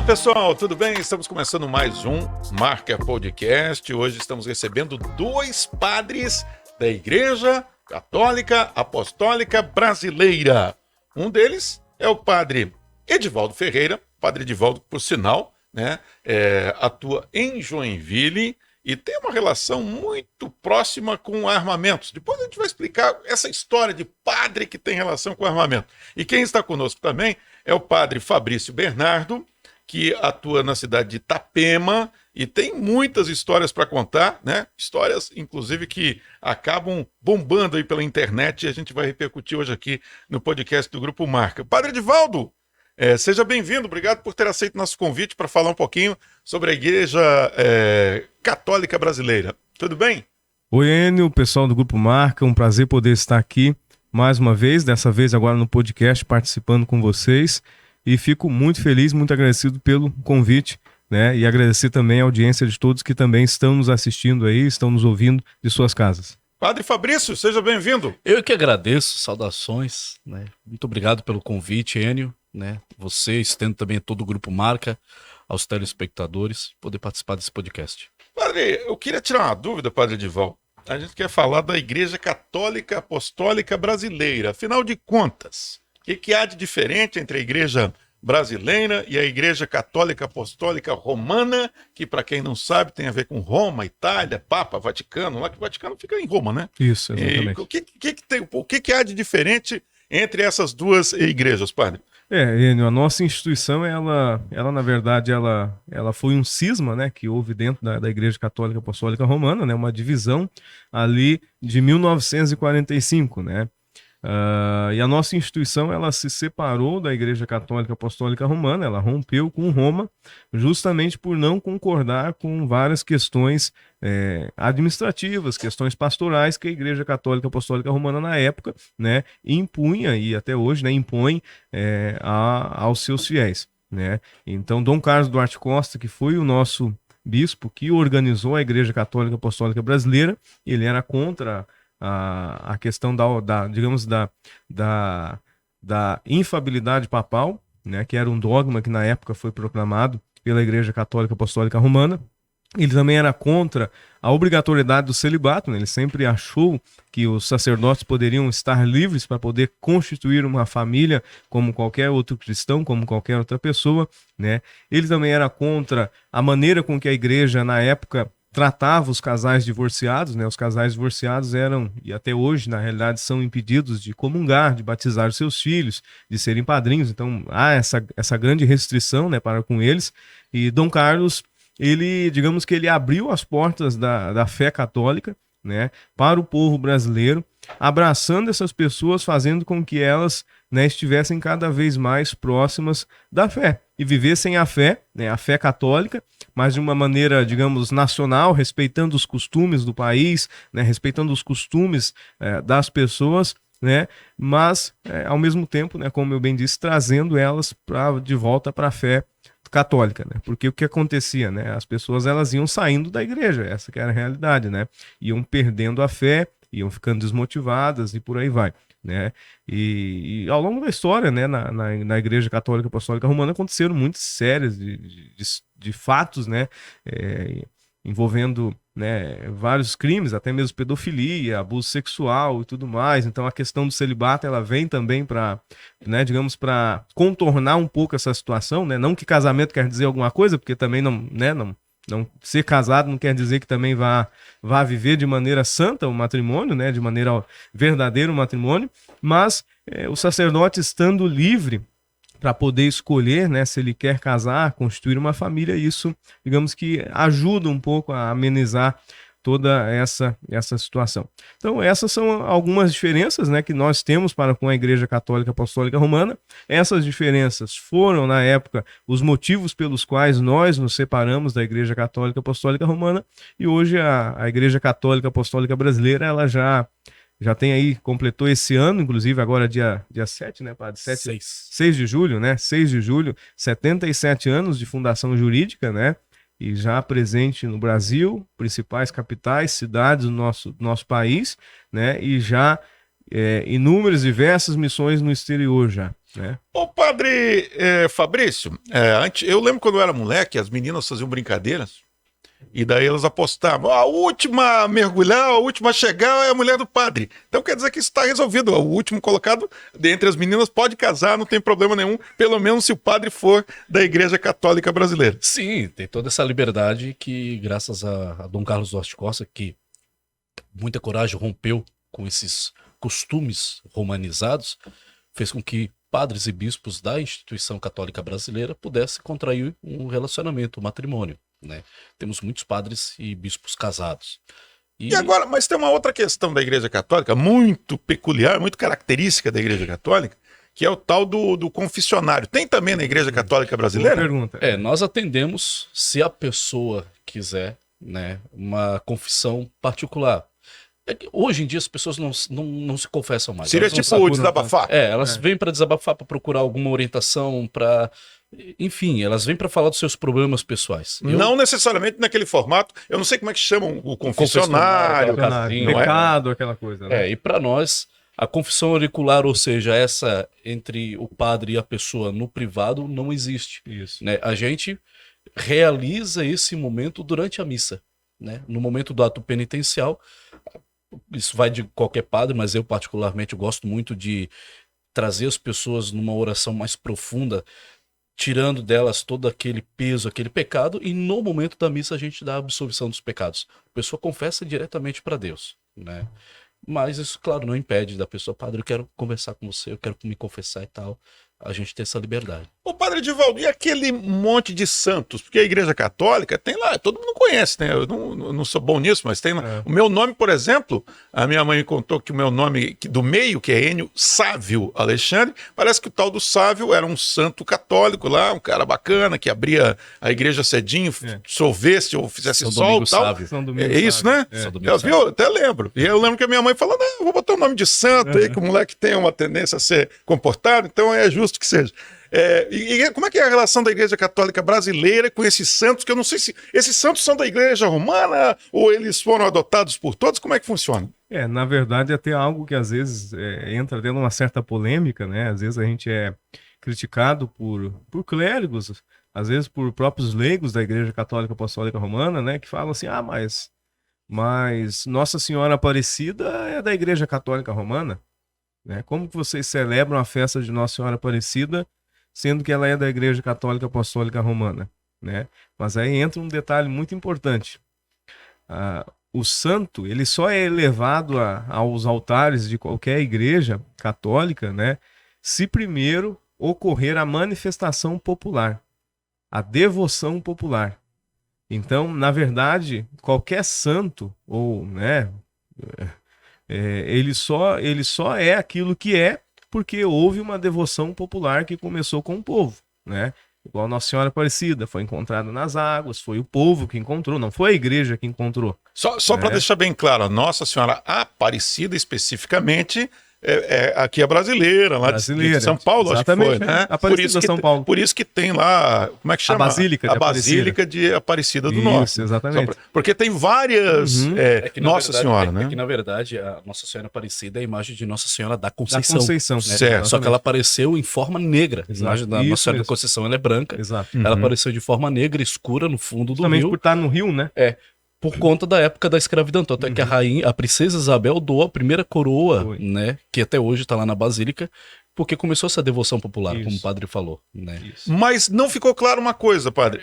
pessoal, tudo bem? Estamos começando mais um Marca Podcast. Hoje estamos recebendo dois padres da Igreja Católica Apostólica Brasileira. Um deles é o padre Edivaldo Ferreira, padre Edivaldo, por sinal, atua em Joinville e tem uma relação muito próxima com armamentos. Depois a gente vai explicar essa história de padre que tem relação com armamento. E quem está conosco também é o padre Fabrício Bernardo, que atua na cidade de Itapema e tem muitas histórias para contar, né? Histórias, inclusive, que acabam bombando aí pela internet e a gente vai repercutir hoje aqui no podcast do Grupo Marca. Padre Edivaldo, seja bem-vindo, obrigado por ter aceito nosso convite para falar um pouquinho sobre a Igreja Católica Brasileira. Tudo bem? Oi, Enio, pessoal do Grupo Marca, um prazer poder estar aqui mais uma vez, dessa vez agora no podcast, participando com vocês. E fico muito feliz, muito agradecido pelo convite, né? E agradecer também a audiência de todos que também estão nos assistindo aí, estão nos ouvindo de suas casas. Padre Fabrício, seja bem-vindo. Eu que agradeço, saudações, né? Muito obrigado pelo convite, Enio, né? Você, estendo também todo o Grupo Marca, aos telespectadores, poder participar desse podcast. Padre, eu queria tirar uma dúvida, Padre Edivaldo. A gente quer falar da Igreja Católica Apostólica Brasileira. Afinal de contas, o que há de diferente entre a Igreja Brasileira e a Igreja Católica Apostólica Romana, que, para quem não sabe, tem a ver com Roma, Itália, Papa, Vaticano, lá que o Vaticano fica em Roma, né? Isso, exatamente. O que há de diferente entre essas duas igrejas, padre? Enio, a nossa instituição, ela na verdade, ela foi um cisma, né, que houve dentro da Igreja Católica Apostólica Romana, né, uma divisão ali de 1945, né? E a nossa instituição, ela se separou da Igreja Católica Apostólica Romana, ela rompeu com Roma, justamente por não concordar com várias questões administrativas, questões pastorais que a Igreja Católica Apostólica Romana na época, né, impunha e até hoje, né, impõe aos seus fiéis, né? Então, Dom Carlos Duarte Costa, que foi o nosso bispo que organizou a Igreja Católica Apostólica Brasileira, ele era contra a questão da infabilidade papal, né, que era um dogma que na época foi proclamado pela Igreja Católica Apostólica Romana. Ele também era contra a obrigatoriedade do celibato, né? Ele sempre achou que os sacerdotes poderiam estar livres para poder constituir uma família como qualquer outro cristão, como qualquer outra pessoa, né? Ele também era contra a maneira com que a igreja na época tratava os casais divorciados, né? Os casais divorciados eram, e até hoje, na realidade, são impedidos de comungar, de batizar os seus filhos, de serem padrinhos. Então, há essa grande restrição, né, para com eles. E Dom Carlos, digamos que ele abriu as portas da fé católica, né, para o povo brasileiro, abraçando essas pessoas, fazendo com que elas, né, estivessem cada vez mais próximas da fé e vivessem a fé, né, a fé católica, mas de uma maneira, digamos, nacional, respeitando os costumes do país, né, respeitando os costumes das pessoas, né, mas ao mesmo tempo, né, como eu bem disse, trazendo elas de volta para a fé católica, né? Porque o que acontecia, né? As pessoas, elas iam saindo da igreja, essa que era a realidade, né? Iam perdendo a fé, iam ficando desmotivadas e por aí vai, né? E ao longo da história, né, na Igreja Católica Apostólica Romana aconteceram muitas séries de fatos, né, envolvendo, né, vários crimes, até mesmo pedofilia, abuso sexual e tudo mais. Então a questão do celibato, ela vem também para, né, digamos, para contornar um pouco essa situação, né? Não que casamento quer dizer alguma coisa, porque também não ser casado não quer dizer que também vá viver de maneira santa o matrimônio, né, de maneira verdadeira o matrimônio, mas o sacerdote estando livre para poder escolher, né, se ele quer casar, constituir uma família, isso, digamos que ajuda um pouco a amenizar toda essa situação. Então, essas são algumas diferenças, né, que nós temos para com a Igreja Católica Apostólica Romana. Essas diferenças foram, na época, os motivos pelos quais nós nos separamos da Igreja Católica Apostólica Romana, e hoje a Igreja Católica Apostólica Brasileira, ela já tem aí, completou esse ano, inclusive agora dia 7, né, padre? 6 de julho, né? 6 de julho, 77 anos de fundação jurídica, né? E já presente no Brasil, principais capitais, cidades do nosso país, né? E já inúmeras, diversas missões no exterior já. né? Ô, padre Fabrício, eu lembro quando eu era moleque, as meninas faziam brincadeiras, e daí elas apostavam, a última a mergulhar, a última a chegar é a mulher do padre. Então quer dizer que isso está resolvido, o último colocado dentre as meninas pode casar, não tem problema nenhum, pelo menos se o padre for da Igreja Católica Brasileira. Sim, tem toda essa liberdade que, graças a Dom Carlos Duarte Costa, que muita coragem rompeu com esses costumes romanizados, fez com que padres e bispos da instituição católica brasileira pudessem contrair um relacionamento, um matrimônio, né? Temos muitos padres e bispos casados. E agora, mas tem uma outra questão da Igreja Católica, muito peculiar, muito característica da Igreja Católica, que é o tal do confessionário. Tem também na Igreja Católica Boa Brasileira? pergunta. Nós atendemos, se a pessoa quiser, né, uma confissão particular. Hoje em dia as pessoas não se confessam mais. Seria Elas não tipo sabem- desabafar? elas vêm para desabafar, para procurar alguma orientação, enfim, elas vêm para falar dos seus problemas pessoais. Não necessariamente naquele formato. Eu não sei como é que chamam o confessionário. aquela casinha, não é? Pecado, aquela coisa, né? E para nós, a confissão auricular, ou seja, essa entre o padre e a pessoa no privado, não existe. Isso. Né? A gente realiza esse momento durante a missa, né? No momento do ato penitencial. Isso vai de qualquer padre, mas eu particularmente gosto muito de trazer as pessoas numa oração mais profunda, tirando delas todo aquele peso, aquele pecado, e no momento da missa a gente dá a absolvição dos pecados. A pessoa confessa diretamente para Deus, né? Mas isso, claro, não impede da pessoa, padre, eu quero conversar com você, eu quero me confessar e tal. A gente tem essa liberdade. Ô, padre Edivaldo, e aquele monte de santos? Porque a Igreja Católica tem lá, todo mundo conhece, né? Eu não sou bom nisso, mas tem lá. O meu nome, por exemplo, a minha mãe me contou que o meu nome do meio, que é Enio Sávio Alexandre, parece que o tal do Sávio era um santo católico lá, um cara bacana, que abria a igreja cedinho, chovesse ou fizesse São sol Domingo e tal. Sávio. São Domingos, É isso, né? São Domingo Eu, Sávio. viu? Até lembro. E eu lembro que a minha mãe falou, não, vou botar o nome de santo aí, que o moleque tem uma tendência a ser comportado, então é justo que seja. E como é que é a relação da Igreja Católica Brasileira com esses santos, que eu não sei se esses santos são da Igreja Romana ou eles foram adotados por todos, como é que funciona? Na verdade, é até algo que às vezes entra dentro de uma certa polêmica, né? Às vezes a gente é criticado por clérigos, às vezes por próprios leigos da Igreja Católica Apostólica Romana, né? Que falam assim, mas Nossa Senhora Aparecida é da Igreja Católica Romana, né? Como que vocês celebram a festa de Nossa Senhora Aparecida, sendo que ela é da Igreja Católica Apostólica Romana, né? Mas aí entra um detalhe muito importante. O santo, ele só é elevado aos altares de qualquer igreja católica, né? Se primeiro ocorrer a manifestação popular, a devoção popular. Então, na verdade, qualquer santo, ou, né, ele só é aquilo que é porque houve uma devoção popular que começou com o povo, né? Igual Nossa Senhora Aparecida, foi encontrada nas águas, foi o povo que encontrou, não foi a igreja que encontrou. Só para deixar bem claro, a Nossa Senhora Aparecida especificamente aqui é brasileira, lá de São Paulo, exatamente, acho que foi, né? Aparecida, São Paulo. Por isso que tem lá, como é que chama? A Basílica de Aparecida do Isso, Norte. exatamente. Porque tem várias Nossa Senhora, né? Que na verdade a Nossa Senhora Aparecida é a imagem de Nossa Senhora da Da Conceição. Conceição. Né? Certo. Só que ela apareceu em forma negra. A Exato. imagem da Isso Nossa Senhora mesmo. da Conceição ela é branca. Exato. Ela apareceu de forma negra, escura, no fundo do Justamente rio. por estar no rio, né? Por conta da época da escravidão. Tanto é que a princesa Isabel doou a primeira coroa, Foi. né? Que até hoje está lá na Basílica, porque começou essa devoção popular, Isso. como o padre falou. Né? Isso. Mas não ficou claro uma coisa, padre.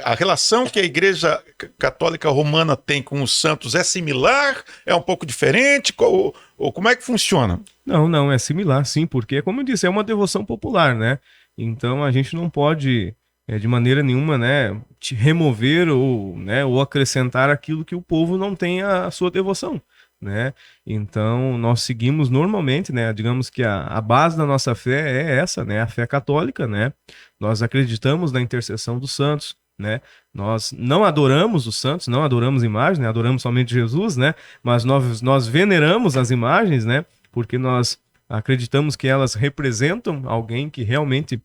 A relação que a Igreja Católica Romana tem com os santos é similar? É um pouco diferente? Ou como é que funciona? Não, é similar, sim, porque, como eu disse, é uma devoção popular, né? Então a gente não pode, de maneira nenhuma, né, te remover ou acrescentar aquilo que o povo não tem a sua devoção, né? Então nós seguimos normalmente, né? Digamos que a base da nossa fé é essa, né? A fé católica, né? Nós acreditamos na intercessão dos santos, né? Nós não adoramos os santos, não adoramos imagens, né? Adoramos somente Jesus, né? Mas nós veneramos as imagens, né? Porque nós acreditamos que elas representam alguém que realmente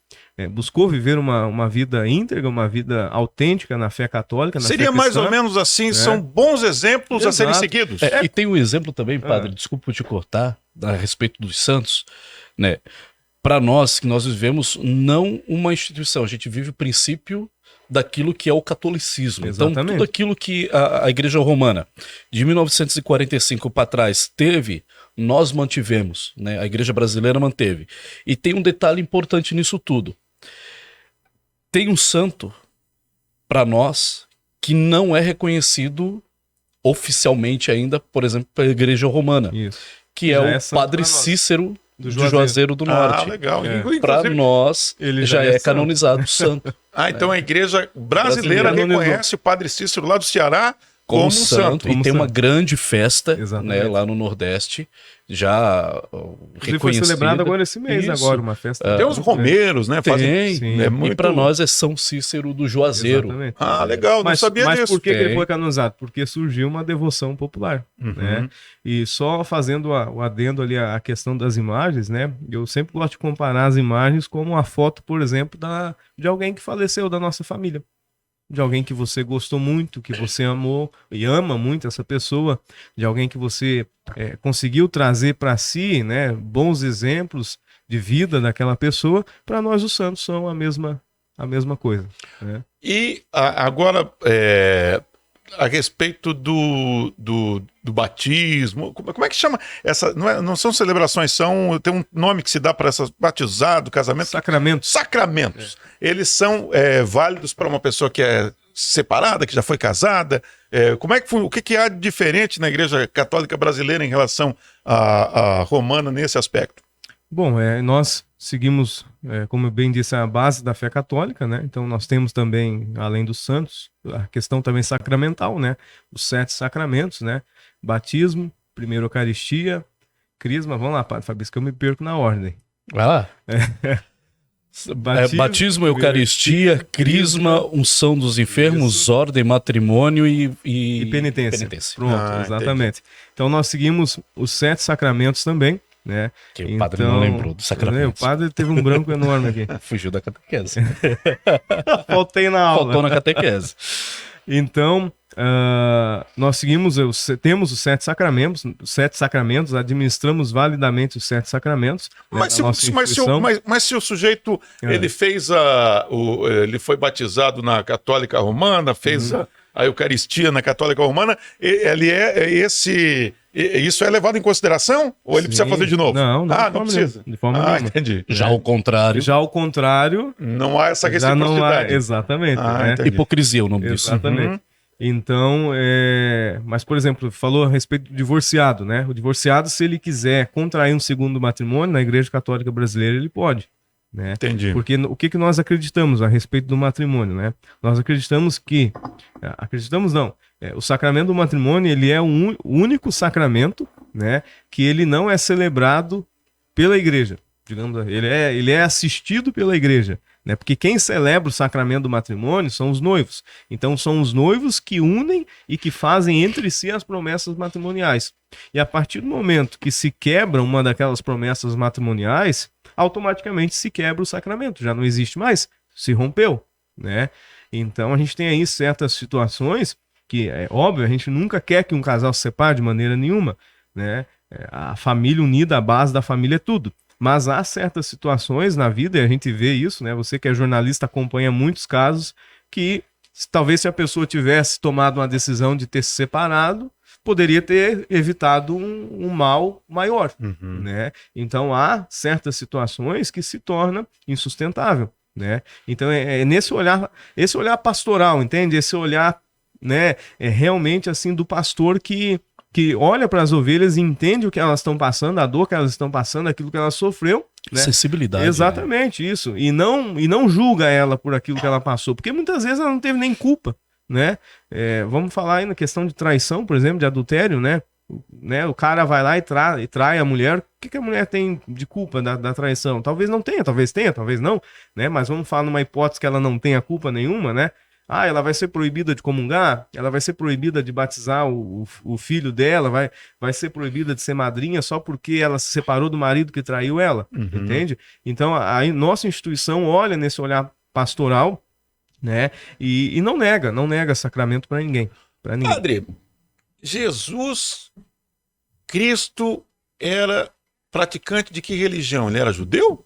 buscou viver uma vida íntegra, uma vida autêntica na fé católica. Seria mais ou menos assim, são bons exemplos a serem Exato. seguidos. E tem um exemplo também, padre, desculpa te cortar, a respeito dos santos. né? Para nós, que nós vivemos não uma instituição, a gente vive o princípio daquilo que é o catolicismo. Exatamente. Então, tudo aquilo que a Igreja Romana, de 1945 para trás, teve, nós mantivemos, né? A Igreja Brasileira manteve. E tem um detalhe importante nisso tudo. Tem um santo, para nós, que não é reconhecido oficialmente ainda, por exemplo, pela Igreja Romana, Isso. que Já é é o santo Padre pra nós. Cícero Do de Juazeiro. Juazeiro do Norte. Ah, legal. É. Para Inclusive- nós, Ele já já é é santo. canonizado santo. Ah, então a igreja brasileira Brasileira reconhece o Padre Cícero lá do Ceará como um santo. E Como tem uma santo. grande festa, Exatamente. né, lá no Nordeste, já Ele foi reconhecida. celebrado agora esse mês, Isso. agora, uma festa. Tem os romeiros, né? Tem. Sim. É E muito... para nós é São Cícero do Juazeiro. Exatamente. Ah, legal, não Mas, sabia mas disso. por que ele Tem. foi canonizado? Porque surgiu uma devoção popular, Uhum. né? E só fazendo o adendo ali a questão das imagens, né? Eu sempre gosto de comparar as imagens como uma foto, por exemplo, de alguém que faleceu da nossa família. De alguém que você gostou muito, que você amou e ama muito essa pessoa, de alguém que você conseguiu trazer para si, né, bons exemplos de vida daquela pessoa. Para nós os santos são a mesma coisa, né? E agora, a respeito do batismo, como é que chama? Não são celebrações, tem um nome que se dá para essas: batizado, casamento. Sacramentos. Sacramentos. Eles são válidos para uma pessoa que é separada, que já foi casada. Como é que foi? O que há de diferente na Igreja Católica Brasileira em relação à romana nesse aspecto? Bom, nós seguimos, como eu bem disse, a base da fé católica, né? Então nós temos também, além dos santos, a questão também sacramental, né? Os 7 sacramentos, né? Batismo, primeira Eucaristia, Crisma. Vamos lá, Padre Fabrício, que eu me perco na ordem. Vai lá. Batismo, Eucaristia, Crisma, unção dos enfermos, ordem, matrimônio E penitência. Pronto, exatamente. Então nós seguimos os 7 sacramentos também, né? Que o padre não lembrou do sacramento. O padre teve um branco enorme aqui. Fugiu da catequese. Faltei na aula. Faltou na catequese. Então, nós temos os 7 sacramentos, administramos validamente os 7 sacramentos. Mas, né, mas se o sujeito ele fez ele foi batizado na Católica Romana, fez a Eucaristia na Católica Romana, isso é levado em consideração? Ou ele precisa fazer de novo? Não, não precisa. De forma nenhuma. Entendi. Já ao contrário. Já ao contrário, não há essa já não há, reciprocidade. exatamente. Né? entendi. Hipocrisia é o nome disso. Exatamente. Então, mas, por exemplo, falou a respeito do divorciado, né? O divorciado, se ele quiser contrair um segundo matrimônio na Igreja Católica Brasileira, ele pode, né? Entendi. Porque o que nós acreditamos a respeito do matrimônio, né? Nós acreditamos que... Acreditamos não. O sacramento do matrimônio, ele é o único sacramento, né? Que ele não é celebrado pela Igreja. Digamos, ele é assistido pela Igreja, né? Porque quem celebra o sacramento do matrimônio são os noivos. Então são os noivos que unem e que fazem entre si as promessas matrimoniais. E a partir do momento que se quebra uma daquelas promessas matrimoniais, automaticamente se quebra o sacramento, já não existe mais, se rompeu, né? Então a gente tem aí certas situações que, é óbvio, a gente nunca quer que um casal se separe de maneira nenhuma, né? A família unida, a base da família é tudo. Mas há certas situações na vida, e a gente vê isso, né? Você que é jornalista acompanha muitos casos que talvez se a pessoa tivesse tomado uma decisão de ter se separado, poderia ter evitado um mal maior, né? Então há certas situações que se torna insustentável, né? Então é nesse olhar, esse olhar pastoral, entende? Esse olhar, né? É realmente assim do pastor que olha para as ovelhas e entende o que elas estão passando, a dor que elas estão passando, aquilo que elas sofreu, né? Sensibilidade. Exatamente, né? Isso. E não julga ela por aquilo que ela passou, porque muitas vezes ela não teve nem culpa, né? Vamos falar aí na questão de traição, por exemplo, de adultério, né? O cara vai lá e trai a mulher. O que a mulher tem de culpa da traição? Talvez não tenha, talvez não, né? Mas vamos falar numa hipótese que ela não tenha culpa nenhuma, né? Ela vai ser proibida de comungar, ela vai ser proibida de batizar o filho dela, vai ser proibida de ser madrinha só porque ela se separou do marido que traiu ela, entende? Então a nossa instituição olha nesse olhar pastoral, né? E não nega sacramento para ninguém. Padre, Jesus Cristo era praticante de que religião? Ele era judeu?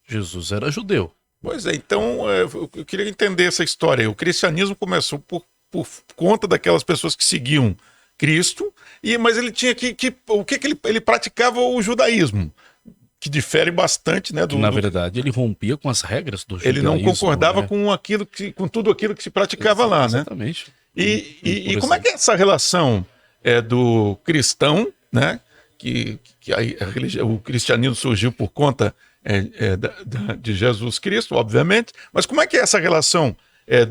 Jesus era judeu. Pois é, então eu queria entender essa história aí. O cristianismo começou por conta daquelas pessoas que seguiam Cristo, mas ele tinha o que ele praticava o judaísmo, que difere bastante, né? Na verdade, ele rompia com as regras do judaísmo. Ele não concordava, né? com tudo aquilo que se praticava lá, né? Exatamente. E como é que é essa relação do cristão, né? Que o cristianismo surgiu por conta de Jesus Cristo, obviamente, mas como é que é essa relação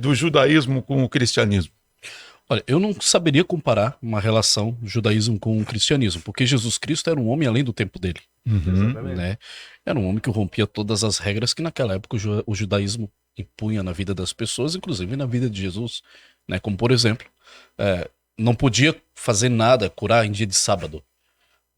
do judaísmo com o cristianismo? Olha, eu não saberia comparar uma relação do judaísmo com o cristianismo, porque Jesus Cristo era um homem além do tempo dele. Né? Era um homem que rompia todas as regras que naquela época o judaísmo impunha na vida das pessoas, inclusive na vida de Jesus. Né? Como, por exemplo, não podia fazer nada, curar em dia de sábado.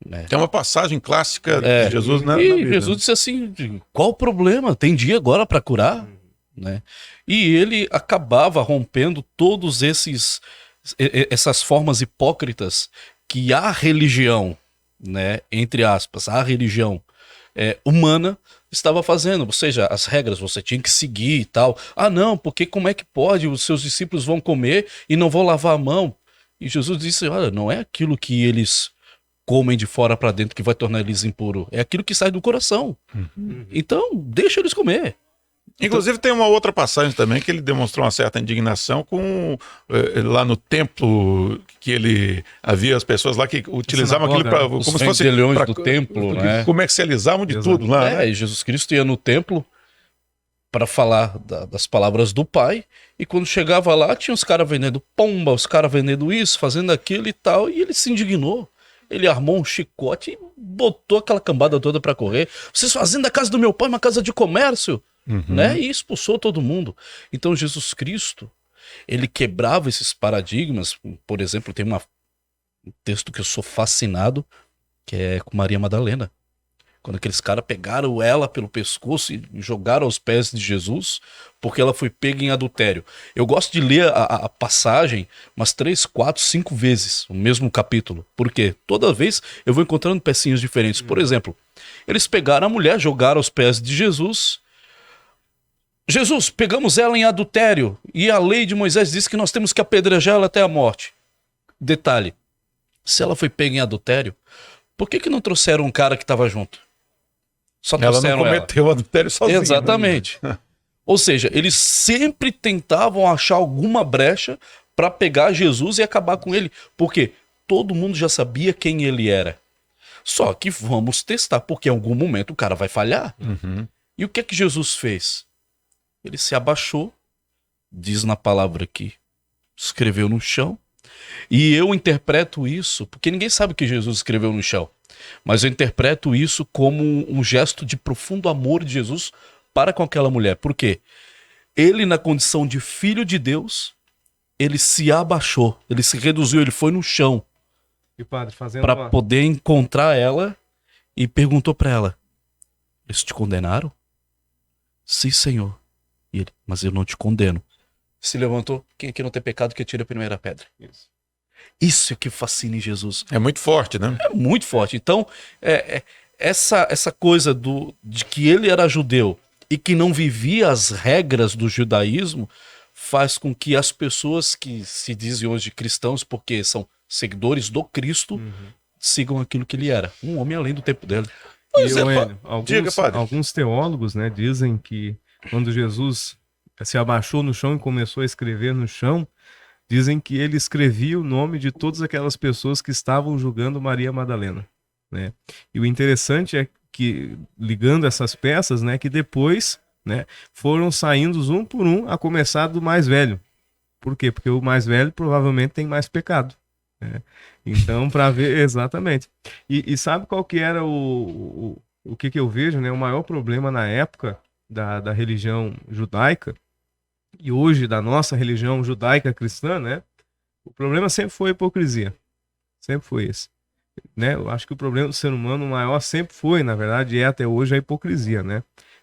Né? Tem uma passagem clássica de Jesus na Bíblia. Jesus disse assim, qual o problema? Tem dia agora para curar? Né? E ele acabava rompendo todos essas formas hipócritas que a religião, né, entre aspas, a religião humana estava fazendo, ou seja, as regras você tinha que seguir e tal. Ah, não, porque como é que pode? Os seus discípulos vão comer e não vão lavar a mão. E Jesus disse, olha, não é aquilo que eles comem de fora para dentro que vai tornar eles impuros, é aquilo que sai do coração. Então, deixa eles comer. Inclusive tem uma outra passagem também que ele demonstrou uma certa indignação com lá no templo, que ele havia as pessoas lá que utilizavam aquilo para como se fosse do templo, né? Comercializavam de tudo lá. Né? E Jesus Cristo ia no templo para falar das palavras do Pai, e quando chegava lá tinha os caras vendendo pomba, os caras vendendo isso, fazendo aquilo e tal, e ele se indignou. Ele armou um chicote e botou aquela cambada toda para correr. Vocês fazendo da casa do meu pai uma casa de comércio? Né? E expulsou todo mundo. Então Jesus Cristo, ele quebrava esses paradigmas. Por exemplo, tem um texto que eu sou fascinado, que é com Maria Madalena. Quando aqueles caras pegaram ela pelo pescoço e jogaram aos pés de Jesus, porque ela foi pega em adultério. Eu gosto de ler a passagem umas 3, 4, 5 vezes, o mesmo capítulo. Por quê? Toda vez eu vou encontrando pecinhas diferentes. Por exemplo, eles pegaram a mulher, jogaram aos pés de Jesus. Jesus, pegamos ela em adultério e a lei de Moisés diz que nós temos que apedrejá-la até a morte. Detalhe, se ela foi pega em adultério, por que não trouxeram um cara que estava junto? Só trouxeram ela não cometeu adultério sozinha. Exatamente. Ou seja, eles sempre tentavam achar alguma brecha para pegar Jesus e acabar com ele. Porque todo mundo já sabia quem ele era. Só que vamos testar, porque em algum momento o cara vai falhar. E o que é que Jesus fez? Ele se abaixou, diz na palavra aqui, escreveu no chão. E eu interpreto isso, porque ninguém sabe o que Jesus escreveu no chão, mas eu interpreto isso como um gesto de profundo amor de Jesus para com aquela mulher. Por quê? Ele, na condição de filho de Deus, ele se abaixou, ele se reduziu, ele foi no chão para poder encontrar ela e perguntou para ela, eles te condenaram? Sim, Senhor. E ele, mas eu não te condeno. Se levantou, quem aqui não tem pecado que atire a primeira pedra. Isso é que fascina em Jesus. É muito forte, né? É muito forte. Então, essa coisa de que ele era judeu e que não vivia as regras do judaísmo faz com que as pessoas que se dizem hoje cristãos, porque são seguidores do Cristo, sigam aquilo que ele era. Um homem além do tempo dele. Alguns teólogos, né, dizem que quando Jesus se abaixou no chão e começou a escrever no chão, dizem que ele escrevia o nome de todas aquelas pessoas que estavam julgando Maria Madalena, né? E o interessante é que, ligando essas peças, né, que depois, né, foram saindo um por um, a começar do mais velho. Por quê? Porque o mais velho provavelmente tem mais pecado, né? Então, para ver exatamente. E sabe qual que era o que eu vejo, né? O maior problema na época da religião judaica, e hoje da nossa religião judaica cristã, né? O problema sempre foi a hipocrisia. Sempre foi esse. Né? Eu acho que o problema do ser humano maior sempre foi, na verdade, e até hoje, a hipocrisia, né?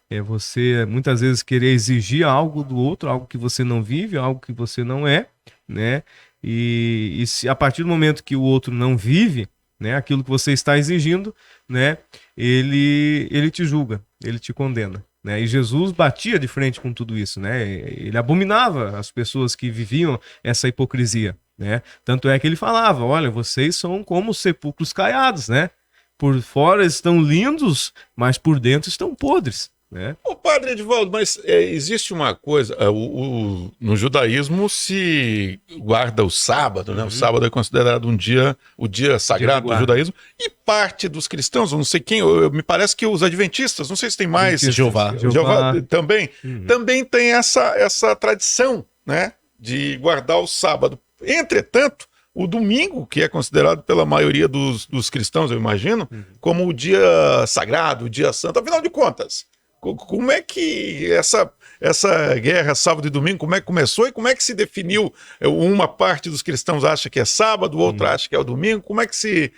É você muitas vezes querer exigir algo do outro, algo que você não vive, algo que você não é, né? E se a partir do momento que o outro não vive, né? Aquilo que você está exigindo, né? Ele te julga, ele te condena. Né? E Jesus batia de frente com tudo isso, né? Ele abominava as pessoas que viviam essa hipocrisia, né? Tanto é que ele falava, olha, vocês são como sepulcros caiados, né? Por fora estão lindos, mas por dentro estão podres, né? Ô, padre Edivaldo, mas existe uma coisa, no judaísmo se guarda o sábado, né? O sábado é considerado o dia sagrado do judaísmo, e parte dos cristãos, eu não sei quem, me parece que os adventistas, não sei se tem mais, Jeová também, também tem essa tradição, né? De guardar o sábado. Entretanto, o domingo, que é considerado pela maioria dos cristãos, eu imagino, como o dia sagrado, o dia santo, afinal de contas, como é que essa guerra sábado e domingo, como é que começou e como é que se definiu? Uma parte dos cristãos acha que é sábado, outra acha que é o domingo. Como é que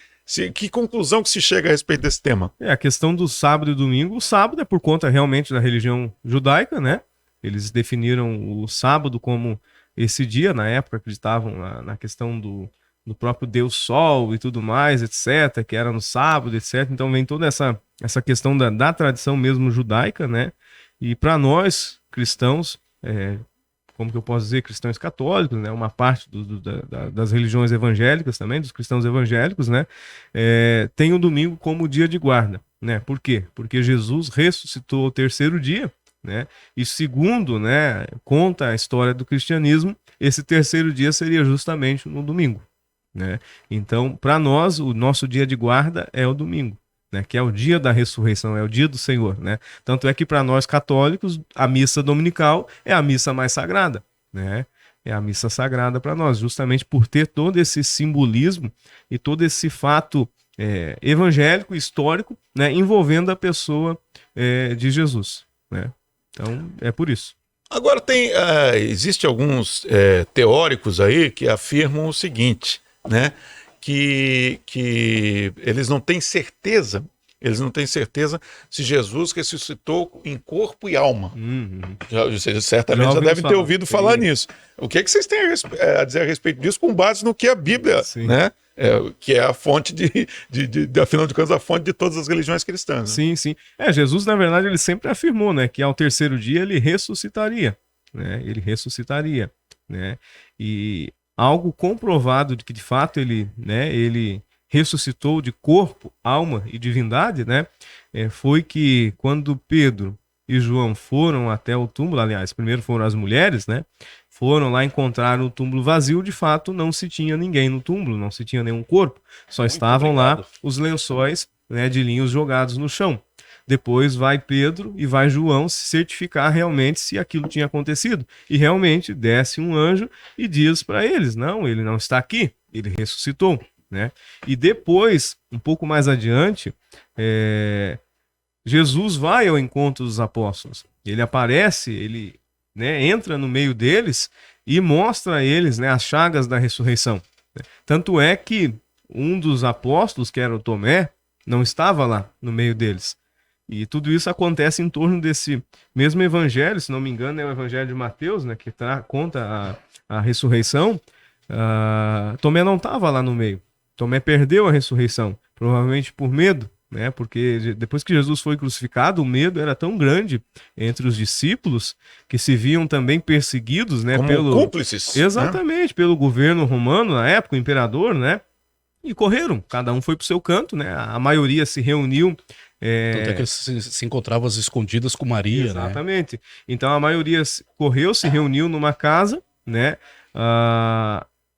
que conclusão que se chega a respeito desse tema? A questão do sábado e domingo. O sábado é por conta realmente da religião judaica, né? Eles definiram o sábado como esse dia, na época acreditavam na questão do próprio Deus Sol e tudo mais, etc., que era no sábado, etc. Então vem toda essa questão da tradição mesmo judaica, né? E para nós, cristãos, como que eu posso dizer, cristãos católicos, né? Uma parte das religiões evangélicas também, dos cristãos evangélicos, né? Tem o domingo como dia de guarda, né? Por quê? Porque Jesus ressuscitou ao terceiro dia, né? E segundo, né, conta a história do cristianismo, esse terceiro dia seria justamente no domingo, né? Então, para nós, o nosso dia de guarda é o domingo, né? Que é o dia da ressurreição, é o dia do Senhor, né? Tanto é que para nós católicos, a missa dominical é a missa mais sagrada, né? É a missa sagrada para nós, justamente por ter todo esse simbolismo e todo esse fato evangélico, histórico, né? Envolvendo a pessoa de Jesus, né? Então, é por isso. Agora existe alguns teóricos aí que afirmam o seguinte, né? Que eles não têm certeza se Jesus ressuscitou em corpo e alma. Vocês certamente já devem ter ouvido falar nisso. O que vocês têm a dizer a respeito disso com base no que a Bíblia, né? Que é a fonte afinal de contas, a fonte de todas as religiões cristãs. Né? Sim. Jesus, na verdade, ele sempre afirmou, né, que ao terceiro dia ele ressuscitaria, né? Ele ressuscitaria, né? E algo comprovado de que, de fato, ele ressuscitou de corpo, alma e divindade, né? Foi que quando Pedro e João foram até o túmulo, aliás, primeiro foram as mulheres, né? Foram lá, encontraram o túmulo vazio, de fato não se tinha ninguém no túmulo, não se tinha nenhum corpo, só estavam lá os lençóis, né, de linhos jogados no chão. Depois vai Pedro e vai João se certificar realmente se aquilo tinha acontecido. E realmente desce um anjo e diz para eles, não, ele não está aqui, ele ressuscitou, né? E depois, um pouco mais adiante, Jesus vai ao encontro dos apóstolos. Ele aparece, ele, né, entra no meio deles e mostra a eles, né, as chagas da ressurreição. Tanto é que um dos apóstolos, que era o Tomé, não estava lá no meio deles. E tudo isso acontece em torno desse mesmo evangelho, se não me engano, é o evangelho de Mateus, né, que conta a ressurreição. Tomé não estava lá no meio. Tomé perdeu a ressurreição, provavelmente por medo, né? Porque depois que Jesus foi crucificado, o medo era tão grande entre os discípulos que se viam também perseguidos, né? Como cúmplices. Exatamente, né? Pelo governo romano na época, o imperador, né? E correram, cada um foi para o seu canto, né? A maioria se reuniu. Tanto é que se encontravam as escondidas com Maria, exatamente. Né? Então a maioria correu, se reuniu numa casa, né?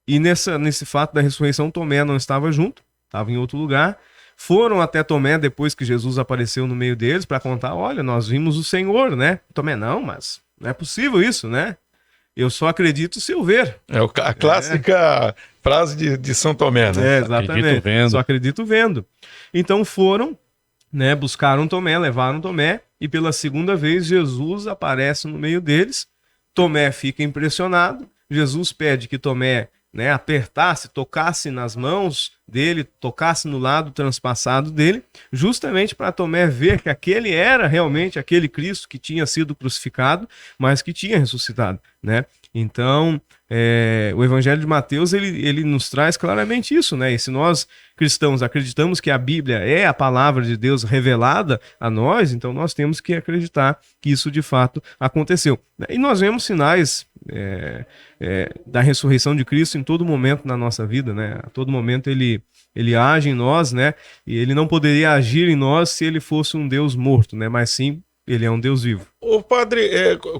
E nesse fato da ressurreição, Tomé não estava junto, estava em outro lugar. Foram até Tomé depois que Jesus apareceu no meio deles para contar, olha, nós vimos o Senhor, né? Tomé, não, mas não é possível isso, né? Eu só acredito se eu ver. A clássica frase de São Tomé, né? Exatamente. Acredito vendo. Só acredito vendo. Então foram, né? Buscaram Tomé, levaram Tomé e pela segunda vez Jesus aparece no meio deles. Tomé fica impressionado. Jesus pede que Tomé né, apertasse, tocasse nas mãos dele, tocasse no lado transpassado dele, justamente para Tomé ver que aquele era realmente aquele Cristo que tinha sido crucificado, mas que tinha ressuscitado, né? Então, o Evangelho de Mateus, ele nos traz claramente isso, né? E se nós cristãos acreditamos que a Bíblia é a palavra de Deus revelada a nós, então nós temos que acreditar que isso de fato aconteceu. E nós vemos sinais da ressurreição de Cristo em todo momento na nossa vida, né? A todo momento ele age em nós, né? E ele não poderia agir em nós se ele fosse um Deus morto, né? Mas sim, ele é um Deus vivo. Ô padre,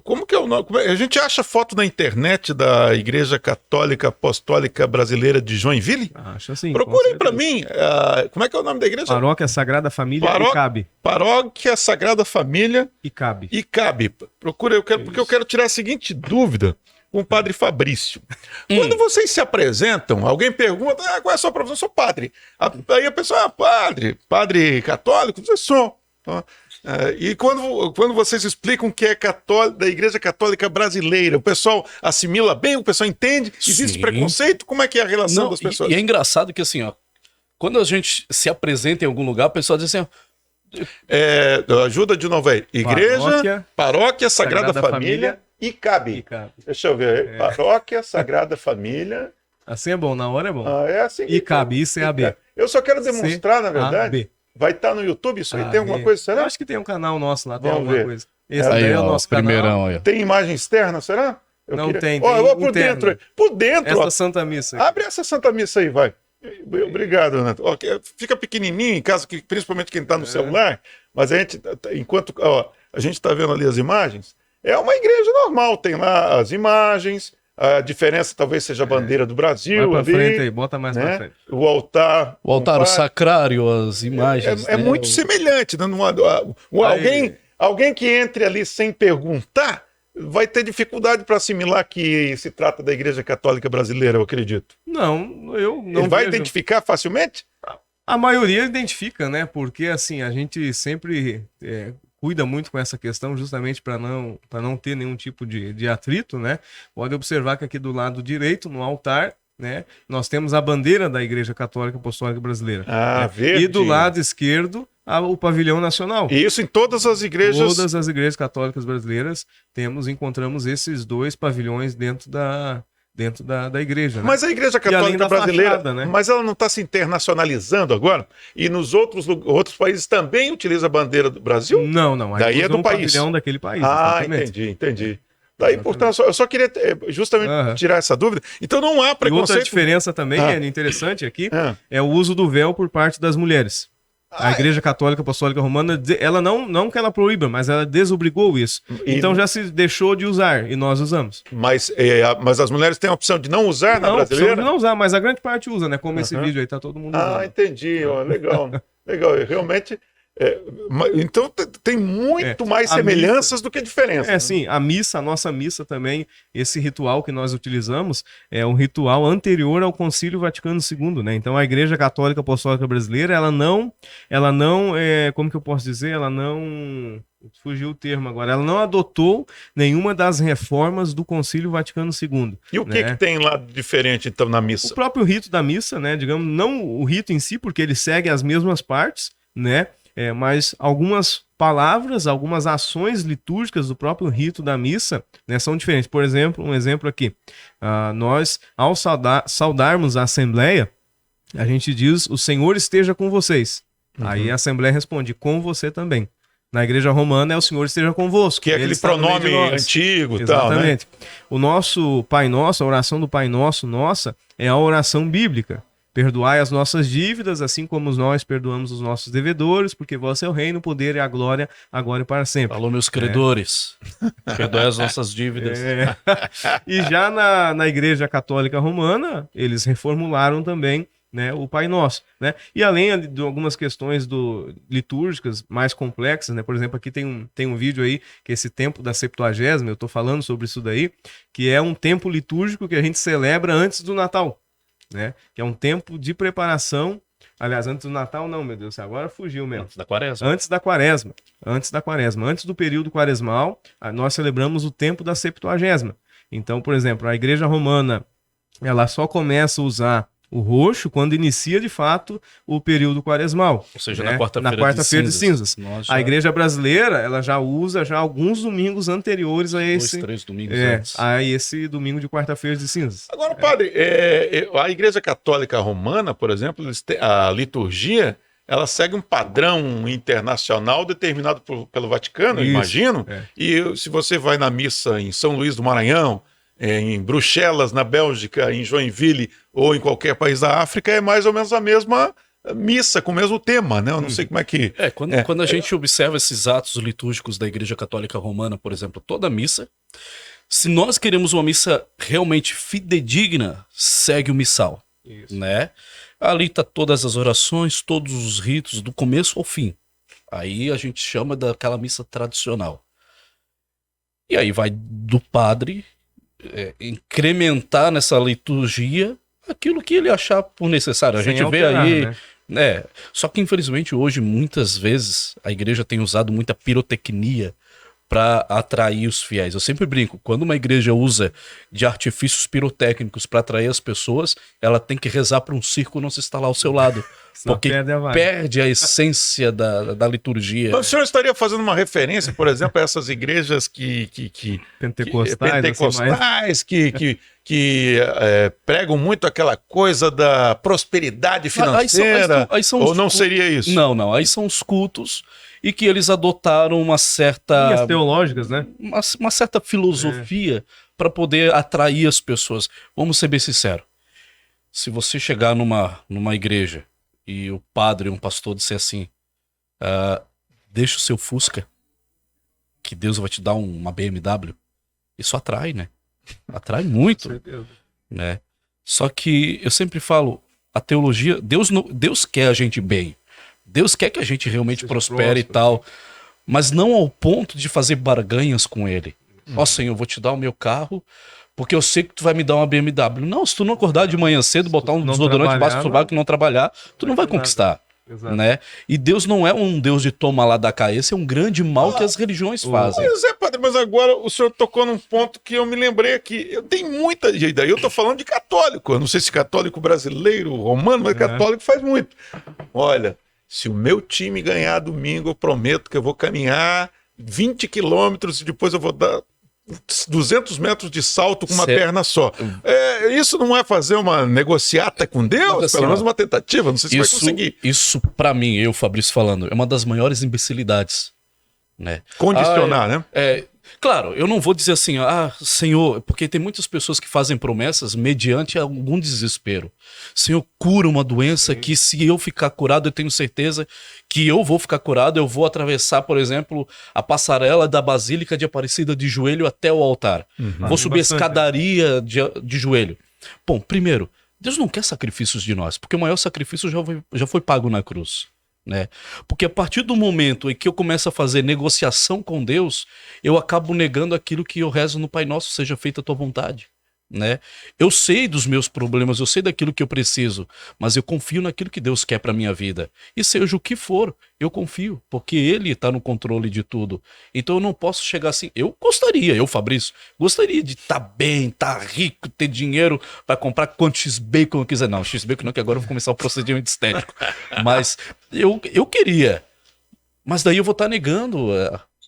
como que é o nome? A gente acha foto na internet da Igreja Católica Apostólica Brasileira de Joinville? Acho assim. Procurem para mim. Como é que é o nome da igreja? Paróquia Sagrada Família Icabe. Paróquia Sagrada Família Icabe. Procura, porque eu quero tirar a seguinte dúvida com o padre Fabrício. Quando vocês se apresentam, alguém pergunta, qual é a sua profissão? Eu sou padre. Aí a pessoa, padre católico? Eu sou. E quando vocês explicam o que é da Igreja Católica Brasileira, o pessoal assimila bem, o pessoal entende? Existe preconceito? Como é que é a relação das pessoas? E é engraçado que assim, ó, quando a gente se apresenta em algum lugar, o pessoal diz assim, ó, ajuda de novo aí. Igreja, Paróquia Sagrada Família Icabe. Deixa eu ver aí. Paróquia Sagrada Família. Assim é bom, na hora é bom. É assim. Icabe, isso é AB. Eu só quero demonstrar, na verdade. Vai estar no YouTube isso aí? Tem alguma coisa, será? Eu acho que tem um canal nosso lá, tem Vamos alguma ver. coisa. Esse aí, daí é o nosso primeirão canal. aí. Tem imagem externa, será? Não tem. Ó, eu vou por interno. dentro. Por dentro, Essa Santa Missa. Aqui. Abre essa Santa Missa aí, vai. Obrigado, Neto. Ó, fica pequenininho, em caso que, principalmente quem está no celular, mas a gente, enquanto a gente está vendo ali as imagens, é uma igreja normal, tem lá as imagens, a diferença talvez seja a bandeira do Brasil. Vai pra ali, frente aí, bota mais pra frente. O altar. O altar, o sacrário, as imagens. É muito semelhante. Né? Alguém que entre ali sem perguntar vai ter dificuldade para assimilar que se trata da Igreja Católica Brasileira, eu acredito. Não, eu não Ele vai vejo. identificar facilmente? A maioria identifica, né? Porque assim, a gente sempre cuida muito com essa questão, justamente para não ter nenhum tipo de atrito, né? Pode observar que aqui do lado direito, no altar, né, nós temos a bandeira da Igreja Católica Apostólica Brasileira. Verde. E do lado esquerdo, o pavilhão nacional. E isso em todas as igrejas? Todas as igrejas católicas brasileiras encontramos esses dois pavilhões dentro da igreja. Né? Mas a Igreja Católica Brasileira, fachada, né? Mas ela não está se internacionalizando agora? E nos outros países também utiliza a bandeira do Brasil? Não. Aí daí é do um país. pavilhão daquele país. Exatamente. Entendi. Daí, portanto, eu só queria justamente tirar essa dúvida. Então não há preconceito. E outra diferença também, é interessante aqui, é o uso do véu por parte das mulheres. A Igreja Católica Apostólica Romana, ela não que ela proíba, mas ela desobrigou isso. Então já se deixou de usar e nós usamos. Mas as mulheres têm a opção de não usar na brasileira? Não, de não usar, mas a grande parte usa, né? Como esse vídeo aí, tá todo mundo usando. Entendi. Legal. Legal. Realmente... então tem muito mais semelhanças do que diferenças. Sim, a nossa missa também, esse ritual que nós utilizamos é um ritual anterior ao Concílio Vaticano II, né? Então a Igreja Católica Apostólica Brasileira, ela não, como que eu posso dizer? Ela não, fugiu o termo agora, ela não adotou nenhuma das reformas do Concílio Vaticano II. E o que tem lá de diferente, então, na missa? O próprio rito da missa, né? Digamos, não o rito em si, porque ele segue as mesmas partes, né? Mas algumas palavras, algumas ações litúrgicas do próprio rito da missa, né, são diferentes. Por exemplo, um exemplo aqui. Nós, ao saudarmos a Assembleia, a gente diz, o Senhor esteja com vocês. Aí a Assembleia responde, com você também. Na Igreja Romana é o Senhor esteja convosco. Que é aquele pronome antigo e tal, né? Exatamente. O nosso Pai Nosso, a oração do Pai Nosso, nossa, é a oração bíblica. Perdoai as nossas dívidas, assim como nós perdoamos os nossos devedores, porque vosso é o reino, o poder e a glória, agora e para sempre. Alô, meus credores, perdoai as nossas dívidas. E já na Igreja Católica Romana, eles reformularam também, né, o Pai Nosso, né? E além de algumas questões litúrgicas mais complexas, né? Por exemplo, aqui tem um vídeo aí, que é esse tempo da Septuagésima, eu estou falando sobre isso daí, que é um tempo litúrgico que a gente celebra antes do Natal. Né? Que é um tempo de preparação. Aliás, antes do Natal, não, meu Deus, agora fugiu mesmo. Antes da Quaresma. Antes da Quaresma. Antes do período quaresmal, nós celebramos o tempo da Septuagésima. Então, por exemplo, a Igreja Romana, ela só começa a usar o roxo quando inicia de fato o período quaresmal. Ou seja, né? na quarta-feira de cinzas. Nós A igreja brasileira, ela já usa já alguns domingos anteriores a 2, esse 3 domingos antes. a esse domingo de quarta-feira de cinzas. Agora, padre, a Igreja Católica Romana, por exemplo, a liturgia, ela segue um padrão internacional determinado pelo Vaticano, eu Isso, imagino. é. E se você vai na missa em São Luís do Maranhão, em Bruxelas, na Bélgica, em Joinville ou em qualquer país da África, é mais ou menos a mesma missa, com o mesmo tema, né? Eu não sei como é que... Quando a gente observa esses atos litúrgicos da Igreja Católica Romana, por exemplo, toda a missa, se nós queremos uma missa realmente fidedigna, segue o missal, né? Ali tá todas as orações, todos os ritos, do começo ao fim. Aí a gente chama daquela missa tradicional. E aí vai do padre incrementar nessa liturgia aquilo que ele achar por necessário. A Sem gente alterar, vê aí... né? Só que infelizmente hoje, muitas vezes, a igreja tem usado muita pirotecnia para atrair os fiéis. Eu sempre brinco, quando uma igreja usa de artifícios pirotécnicos para atrair as pessoas, ela tem que rezar para um circo não se instalar ao seu lado. Senão Porque perde a essência da liturgia. Mas o senhor estaria fazendo uma referência, por exemplo, a essas igrejas pentecostais, que pregam muito aquela coisa da prosperidade financeira? Ou não seria isso? Não. Aí são os cultos e que eles adotaram uma certa... Linhas teológicas, né? Uma certa filosofia para poder atrair as pessoas. Vamos ser bem sinceros. Se você chegar numa igreja e o padre, um pastor, disser assim, deixa o seu Fusca, que Deus vai te dar uma BMW, isso atrai, né? Atrai muito, né? Só que eu sempre falo, a teologia, Deus quer a gente bem, Deus quer que a gente realmente prospere e tal, mas não ao ponto de fazer barganhas com ele. Ó, Senhor, eu vou te dar o meu carro, porque eu sei que tu vai me dar uma BMW. Não, se tu não acordar de manhã cedo, botar um desodorante debaixo do sovaco e não trabalhar, tu não vai conquistar. Né? E Deus não é um Deus de toma lá da cá. Esse é um grande mal que as religiões fazem. Pois é, padre, mas agora o senhor tocou num ponto que eu me lembrei aqui. Eu tenho muita gente, daí eu tô falando de católico. Eu não sei se católico brasileiro, romano, mas católico faz muito. Olha, se o meu time ganhar domingo, eu prometo que eu vou caminhar 20 quilômetros e depois eu vou dar 200 metros de salto com uma perna só. Isso não é fazer uma negociata com Deus? Assim, pelo menos uma tentativa, não sei se vai conseguir. Isso, pra mim, eu, Fabrício, falando, é uma das maiores imbecilidades. Né? Condicionar, né? Claro, eu não vou dizer assim, Senhor, porque tem muitas pessoas que fazem promessas mediante algum desespero. Senhor, cura uma doença que se eu ficar curado, eu tenho certeza que eu vou ficar curado, eu vou atravessar, por exemplo, a passarela da Basílica de Aparecida de joelho até o altar. Vou subir a escadaria de joelho. Bom, primeiro, Deus não quer sacrifícios de nós, porque o maior sacrifício já foi pago na cruz. Né? Porque a partir do momento em que eu começo a fazer negociação com Deus, eu acabo negando aquilo que eu rezo no Pai Nosso, seja feita a tua vontade. Né? Eu sei dos meus problemas, eu sei daquilo que eu preciso, mas eu confio naquilo que Deus quer para minha vida. E seja o que for, eu confio, porque Ele está no controle de tudo. Então eu não posso chegar assim. Eu, Fabrício, gostaria de estar bem, estar rico, ter dinheiro para comprar quanto X-Bacon eu quiser. Não, X-Bacon não, que agora eu vou começar o procedimento estético. Mas eu queria. Mas daí eu vou estar negando.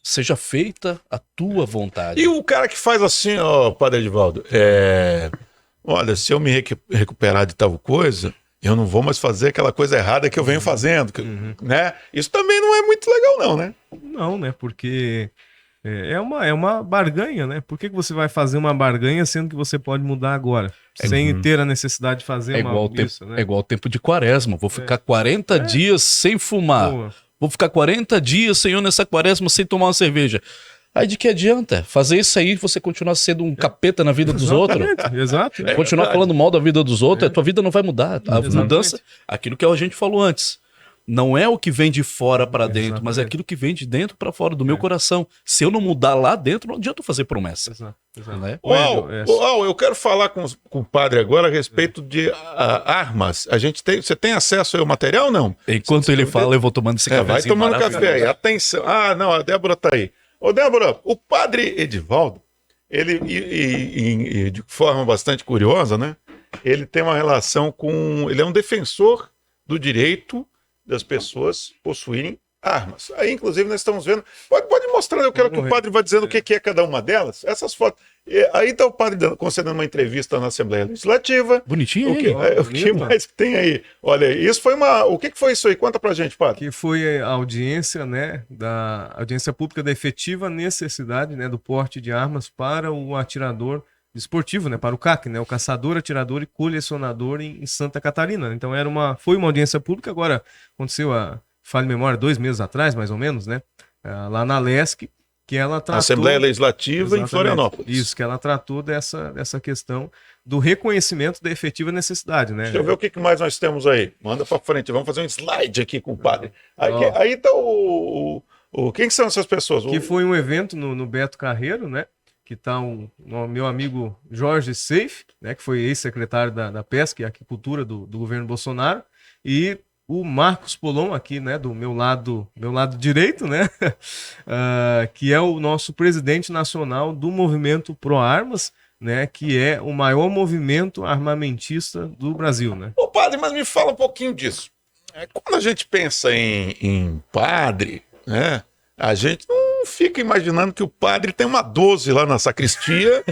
Seja feita a tua vontade. E o cara que faz assim, padre Edivaldo, olha, se eu me recuperar de tal coisa, eu não vou mais fazer aquela coisa errada que eu venho fazendo, né? Isso também não é muito legal não, né? Não, né? Porque é uma barganha, né? Por que você vai fazer uma barganha sendo que você pode mudar agora? Sem ter a necessidade de fazer isso, né? É igual o tempo de quaresma. Vou ficar 40 dias sem fumar. Boa. Vou ficar 40 dias, Senhor, nessa quaresma sem tomar uma cerveja. Aí de que adianta? Fazer isso aí, você continuar sendo um capeta na vida dos outros. Exato. Continuar falando mal da vida dos outros, a tua vida não vai mudar. A mudança, aquilo que a gente falou antes, não é o que vem de fora para dentro, mas é aquilo que vem de dentro para fora, do meu coração. Se eu não mudar lá dentro, não adianta eu fazer promessa. Exato. Né? Eu quero falar com o padre agora a respeito de armas. Você tem acesso ao material ou não? Enquanto ele fala, eu vou tomando esse café. Vai tomando café aí. Atenção. Não, a Débora tá aí. Ô, Débora, o padre Edivaldo, ele, de forma bastante curiosa, né? ele tem uma relação com... Ele é um defensor do direito das pessoas possuírem armas. Aí, inclusive, nós estamos vendo... Pode mostrar, eu quero que o padre vá dizendo o que é cada uma delas. Essas fotos. Aí está o padre concedendo uma entrevista na Assembleia Legislativa. Bonitinho, O que mais que tem aí? Olha, isso foi uma... O que foi isso aí? Conta pra gente, padre. Que foi a audiência, né, da audiência pública da efetiva necessidade, né, do porte de armas para o atirador esportivo, né, para o CAC, né, o caçador, atirador e colecionador em Santa Catarina. Então foi uma audiência pública, agora aconteceu falha de memória, 2 meses atrás, mais ou menos, né, lá na LESC, que ela tratou... Assembleia Legislativa Exatamente, em Florianópolis. Isso, que ela tratou dessa questão do reconhecimento da efetiva necessidade, né? Deixa eu ver o que mais nós temos aí. Manda para frente, vamos fazer um slide aqui com o padre. Aí tá quem que são essas pessoas? Que foi um evento no Beto Carreiro, né? Que tá o meu amigo Jorge Seif, né? Que foi ex-secretário da Pesca e Aquicultura do governo Bolsonaro, e o Marcos Polon aqui, né, do meu lado direito, né, que é o nosso presidente nacional do movimento Pro Armas, né, que é o maior movimento armamentista do Brasil, né. Ô padre, mas me fala um pouquinho disso. Quando a gente pensa em padre, né, a gente não fica imaginando que o padre tem uma 12 lá na sacristia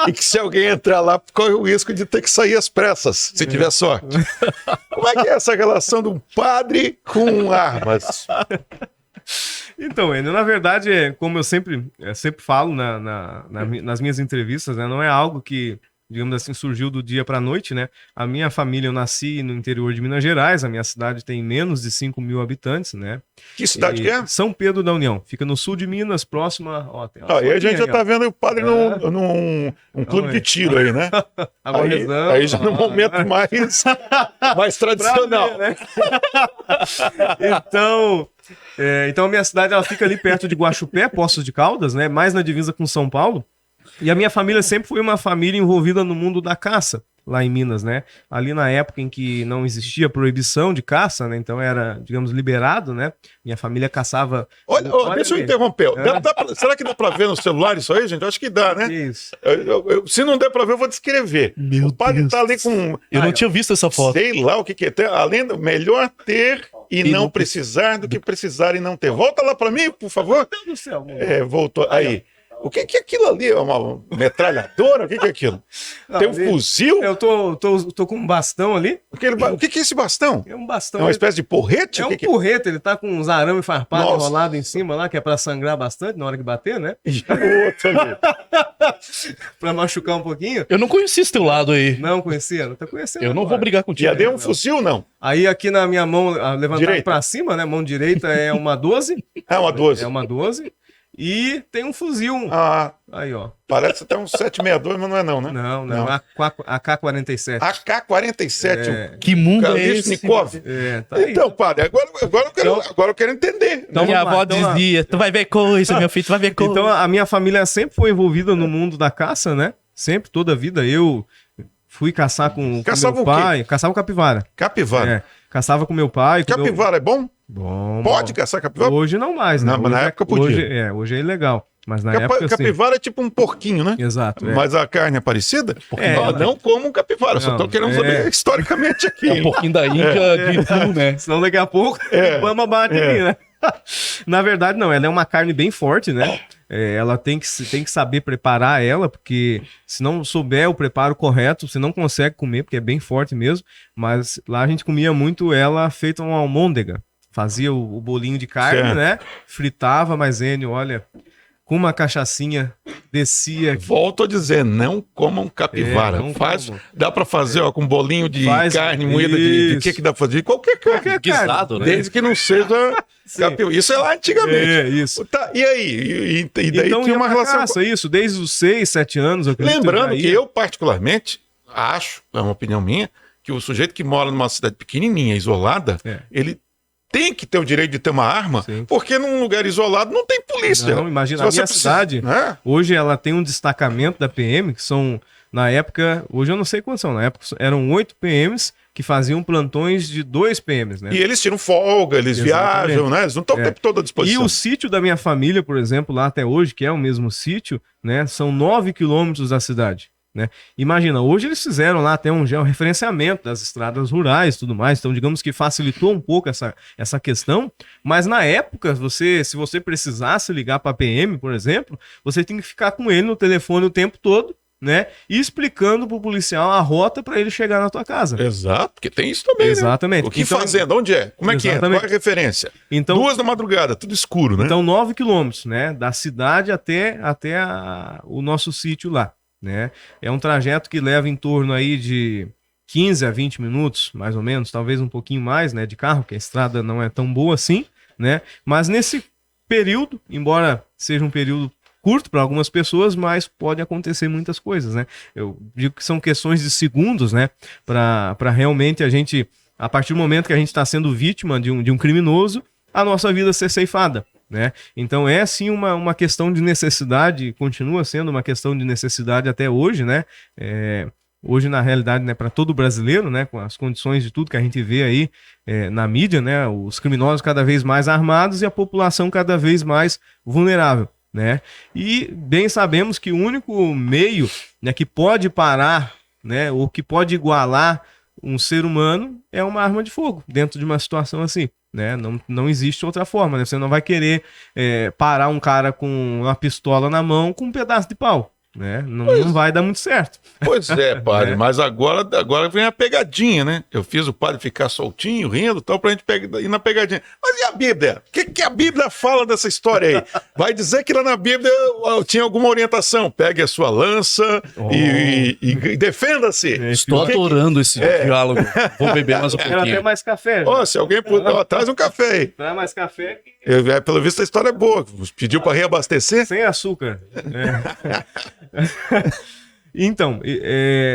e que se alguém entrar lá, corre o risco de ter que sair às pressas, se tiver sorte. Como é que é essa relação de um padre com armas? Então, Enio, na verdade, como eu sempre falo nas minhas entrevistas, né, não é algo que, digamos assim, surgiu do dia para a noite, né? A minha família, eu nasci no interior de Minas Gerais, a minha cidade tem menos de 5 mil habitantes, né? Que cidade que é? São Pedro da União, fica no sul de Minas, próxima... Aí a gente já tá vendo o padre num clube de tiro aí, né? Aí já no momento mais tradicional. Prazer, né? Então a minha cidade ela fica ali perto de Guaxupé, Poços de Caldas, né? Mais na divisa com São Paulo. E a minha família sempre foi uma família envolvida no mundo da caça, lá em Minas, né? Ali na época em que não existia proibição de caça, né? Então era, digamos, liberado, né? Minha família caçava... Olha, deixa eu interromper. Será que dá pra ver no celular isso aí, gente? Eu acho que dá, né? Isso. Se não der pra ver, eu vou descrever. Meu padre Deus. Tá ali com... Eu não tinha visto essa foto. Sei lá o que é. Além do melhor ter e não precisar do que precisar e não ter. Volta lá pra mim, por favor. Meu Deus do céu, mano. Voltou. Aí. O que é aquilo ali? É uma metralhadora? O que é aquilo? Tem um fuzil? Eu tô com um bastão ali. O que é esse bastão? É um bastão. É uma espécie de porrete? É um porrete, ele tá com uns arame farpado enrolado em cima lá, que é pra sangrar bastante na hora que bater, né? E o outro ali. Pra machucar um pouquinho. Eu não conhecia esse teu lado aí. Não conhecia? Não tá conhecendo. Eu não vou brigar contigo. E ali é um fuzil, não? Aí aqui na minha mão, levantado Direita. pra cima, né? Mão direita é uma 12. É uma 12. É uma 12. E tem um fuzil. Aí, ó. Parece até um 762, mas não é não, né? Não. AK-47. AK-47. Que mundo é esse? Kalashnikov. Tá aí. Então, padre, agora eu quero entender. Então, Minha vamos lá, avó então lá. dizia, tu vai ver coisa, meu filho, tu vai ver coisa. Então a minha família sempre foi envolvida no mundo da caça, né? Sempre, toda a vida. Eu fui caçar com Caçava meu o quê? pai. Caçava capivara. Capivara. Caçava com meu pai. Capivara é bom? Bom. Pode caçar capivara? Hoje não mais, né? Não, mas na época podia. Hoje é ilegal. Mas na época, sim. Capivara é tipo um porquinho, né? Exato. Mas a carne é parecida? É. Não como um capivara, só tô querendo saber historicamente aqui. É um pouquinho da Índia de tu, né? Senão daqui a pouco o Bama bate em mim, né? Na verdade, não. Ela é uma carne bem forte, né? Ela tem que saber preparar ela, porque se não souber o preparo correto, você não consegue comer, porque é bem forte mesmo. Mas lá a gente comia muito ela feita uma almôndega. Fazia o bolinho de carne, certo, né? Fritava, mas Enio, olha, com uma cachaçinha, descia. Volto a dizer, não comam capivara. Não comam. Dá pra fazer com bolinho de carne moída de que dá pra fazer? De qualquer carne. Guisado, né? Desde que não seja capivara. Isso é lá antigamente. Isso. Tá, e aí? E daí então, tinha uma relação... caça, isso, desde os 6, 7 anos. Eu acredito, Lembrando que eu, particularmente, acho, é uma opinião minha, que o sujeito que mora numa cidade pequenininha, isolada, ele tem que ter o direito de ter uma arma, sim, porque num lugar isolado não tem polícia. Não, imagina, a minha cidade, né? Hoje ela tem um destacamento da PM, que são, na época, hoje eu não sei quantos são, na época eram 8 PMs que faziam plantões de 2 PMs, né? E eles tiram folga, eles viajam, né? Eles não estão o tempo todo à disposição. E o sítio da minha família, por exemplo, lá até hoje, que é o mesmo sítio, né? São 9 quilômetros da cidade. né? Imagina, hoje eles fizeram lá até um georreferenciamento das estradas rurais e tudo mais, então digamos que facilitou um pouco essa questão, mas na época, se você precisasse ligar para a PM, por exemplo, você tem que ficar com ele no telefone o tempo todo, né? E explicando pro policial a rota para ele chegar na tua casa. Exato, porque tem isso também, Exatamente. né? O que Então, fazenda? Onde é? Como é que é? Qual é a referência? Então, 2 da madrugada, tudo escuro, né? Então, 9 quilômetros, né? Da cidade até o nosso sítio lá, né? É um trajeto que leva em torno aí de 15 a 20 minutos, mais ou menos, talvez um pouquinho mais, né? De carro, que a estrada não é tão boa assim, né? Mas nesse período, embora seja um período curto para algumas pessoas, mas pode acontecer muitas coisas, né? Eu digo que são questões de segundos, né? Para realmente a gente, a partir do momento que a gente está sendo vítima de um criminoso, a nossa vida ser ceifada, né? Então é sim uma questão de necessidade, continua sendo uma questão de necessidade até hoje, né? Hoje, na realidade, né, para todo brasileiro, né, com as condições de tudo que a gente vê aí na mídia, né, os criminosos cada vez mais armados e a população cada vez mais vulnerável, né? E bem sabemos que o único meio, né, que pode parar, né, ou que pode igualar um ser humano é uma arma de fogo dentro de uma situação assim, né? Não existe outra forma, né? Você não vai querer parar um cara com uma pistola na mão com um pedaço de pau, né? Não vai dar muito certo. Pois é, padre, mas agora vem a pegadinha, né? Eu fiz o padre ficar soltinho, rindo e tal, pra gente ir na pegadinha. Mas e a Bíblia? O que a Bíblia fala dessa história aí? Vai dizer que lá na Bíblia tinha alguma orientação. Pegue a sua lança e defenda-se. Estou adorando esse diálogo. Vou beber mais um pouquinho. Quero até mais café. Se alguém puder, traz um café aí. Traz mais café. Pelo visto a história é boa. Pediu para reabastecer? Sem açúcar. Então,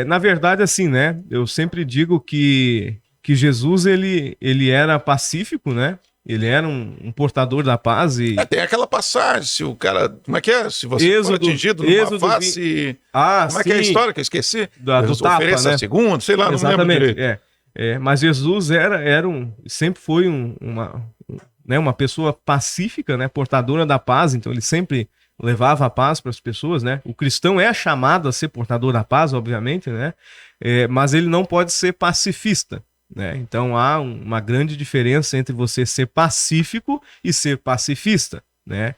na verdade, assim, né? Eu sempre digo que Jesus, ele era pacífico, né? Ele era um portador da paz e... tem aquela passagem, se o cara... Como é que é? Se você for atingido numa face... Como é que é a história que eu esqueci? Do tapa, ofereça né? a segunda, sei lá, Exatamente, não lembro direito. Mas Jesus sempre foi uma pessoa pacífica, né? Portadora da paz, então ele sempre levava a paz para as pessoas, né? O cristão é chamado a ser portador da paz, obviamente, né? Mas ele não pode ser pacifista, né? Então há uma grande diferença entre você ser pacífico e ser pacifista, né?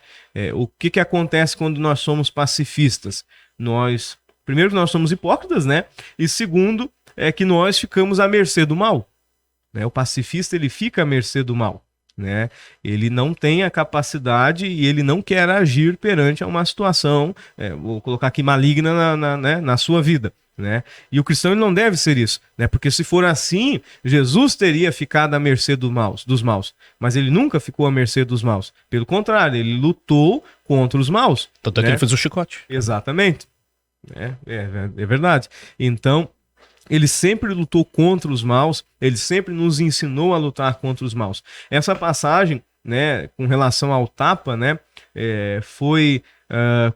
O que acontece quando nós somos pacifistas? Primeiro, nós somos hipócritas, né? E segundo, é que nós ficamos à mercê do mal, né? O pacifista, ele fica à mercê do mal, né? Ele não tem a capacidade e ele não quer agir perante uma situação, vou colocar aqui, maligna na sua vida, né? E o cristão, ele não deve ser isso, né? Porque se for assim, Jesus teria ficado à mercê dos maus, mas ele nunca ficou à mercê dos maus. Pelo contrário, ele lutou contra os maus. Tanto é que ele fez o chicote. Exatamente. É verdade. Então, ele sempre lutou contra os maus, ele sempre nos ensinou a lutar contra os maus. Essa passagem, né, com relação ao tapa, né, foi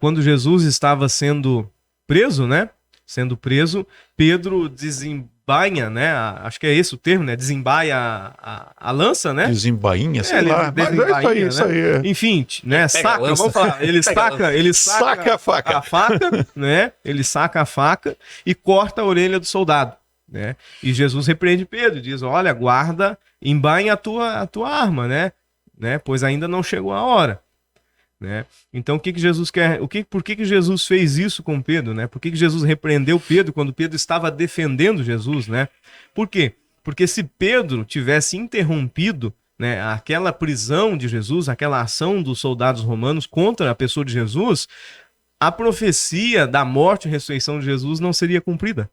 quando Jesus estava sendo preso, né? Sendo preso, Pedro desembainha, né? Acho que é esse o termo, né? Desembaia a lança, né? Desembainha, sei lá. Mas isso aí. Enfim, né? Saca, vamos falar. Ele saca a faca, né? Ele saca a faca e corta a orelha do soldado, né? E Jesus repreende Pedro, diz: olha, guarda, embainha a tua arma, né? Pois ainda não chegou a hora. Né? Então o que Jesus quer? Por que Jesus fez isso com Pedro, né? Por que Jesus repreendeu Pedro quando Pedro estava defendendo Jesus, né? Por quê? Porque se Pedro tivesse interrompido, né, aquela prisão de Jesus, aquela ação dos soldados romanos contra a pessoa de Jesus, a profecia da morte e ressurreição de Jesus não seria cumprida.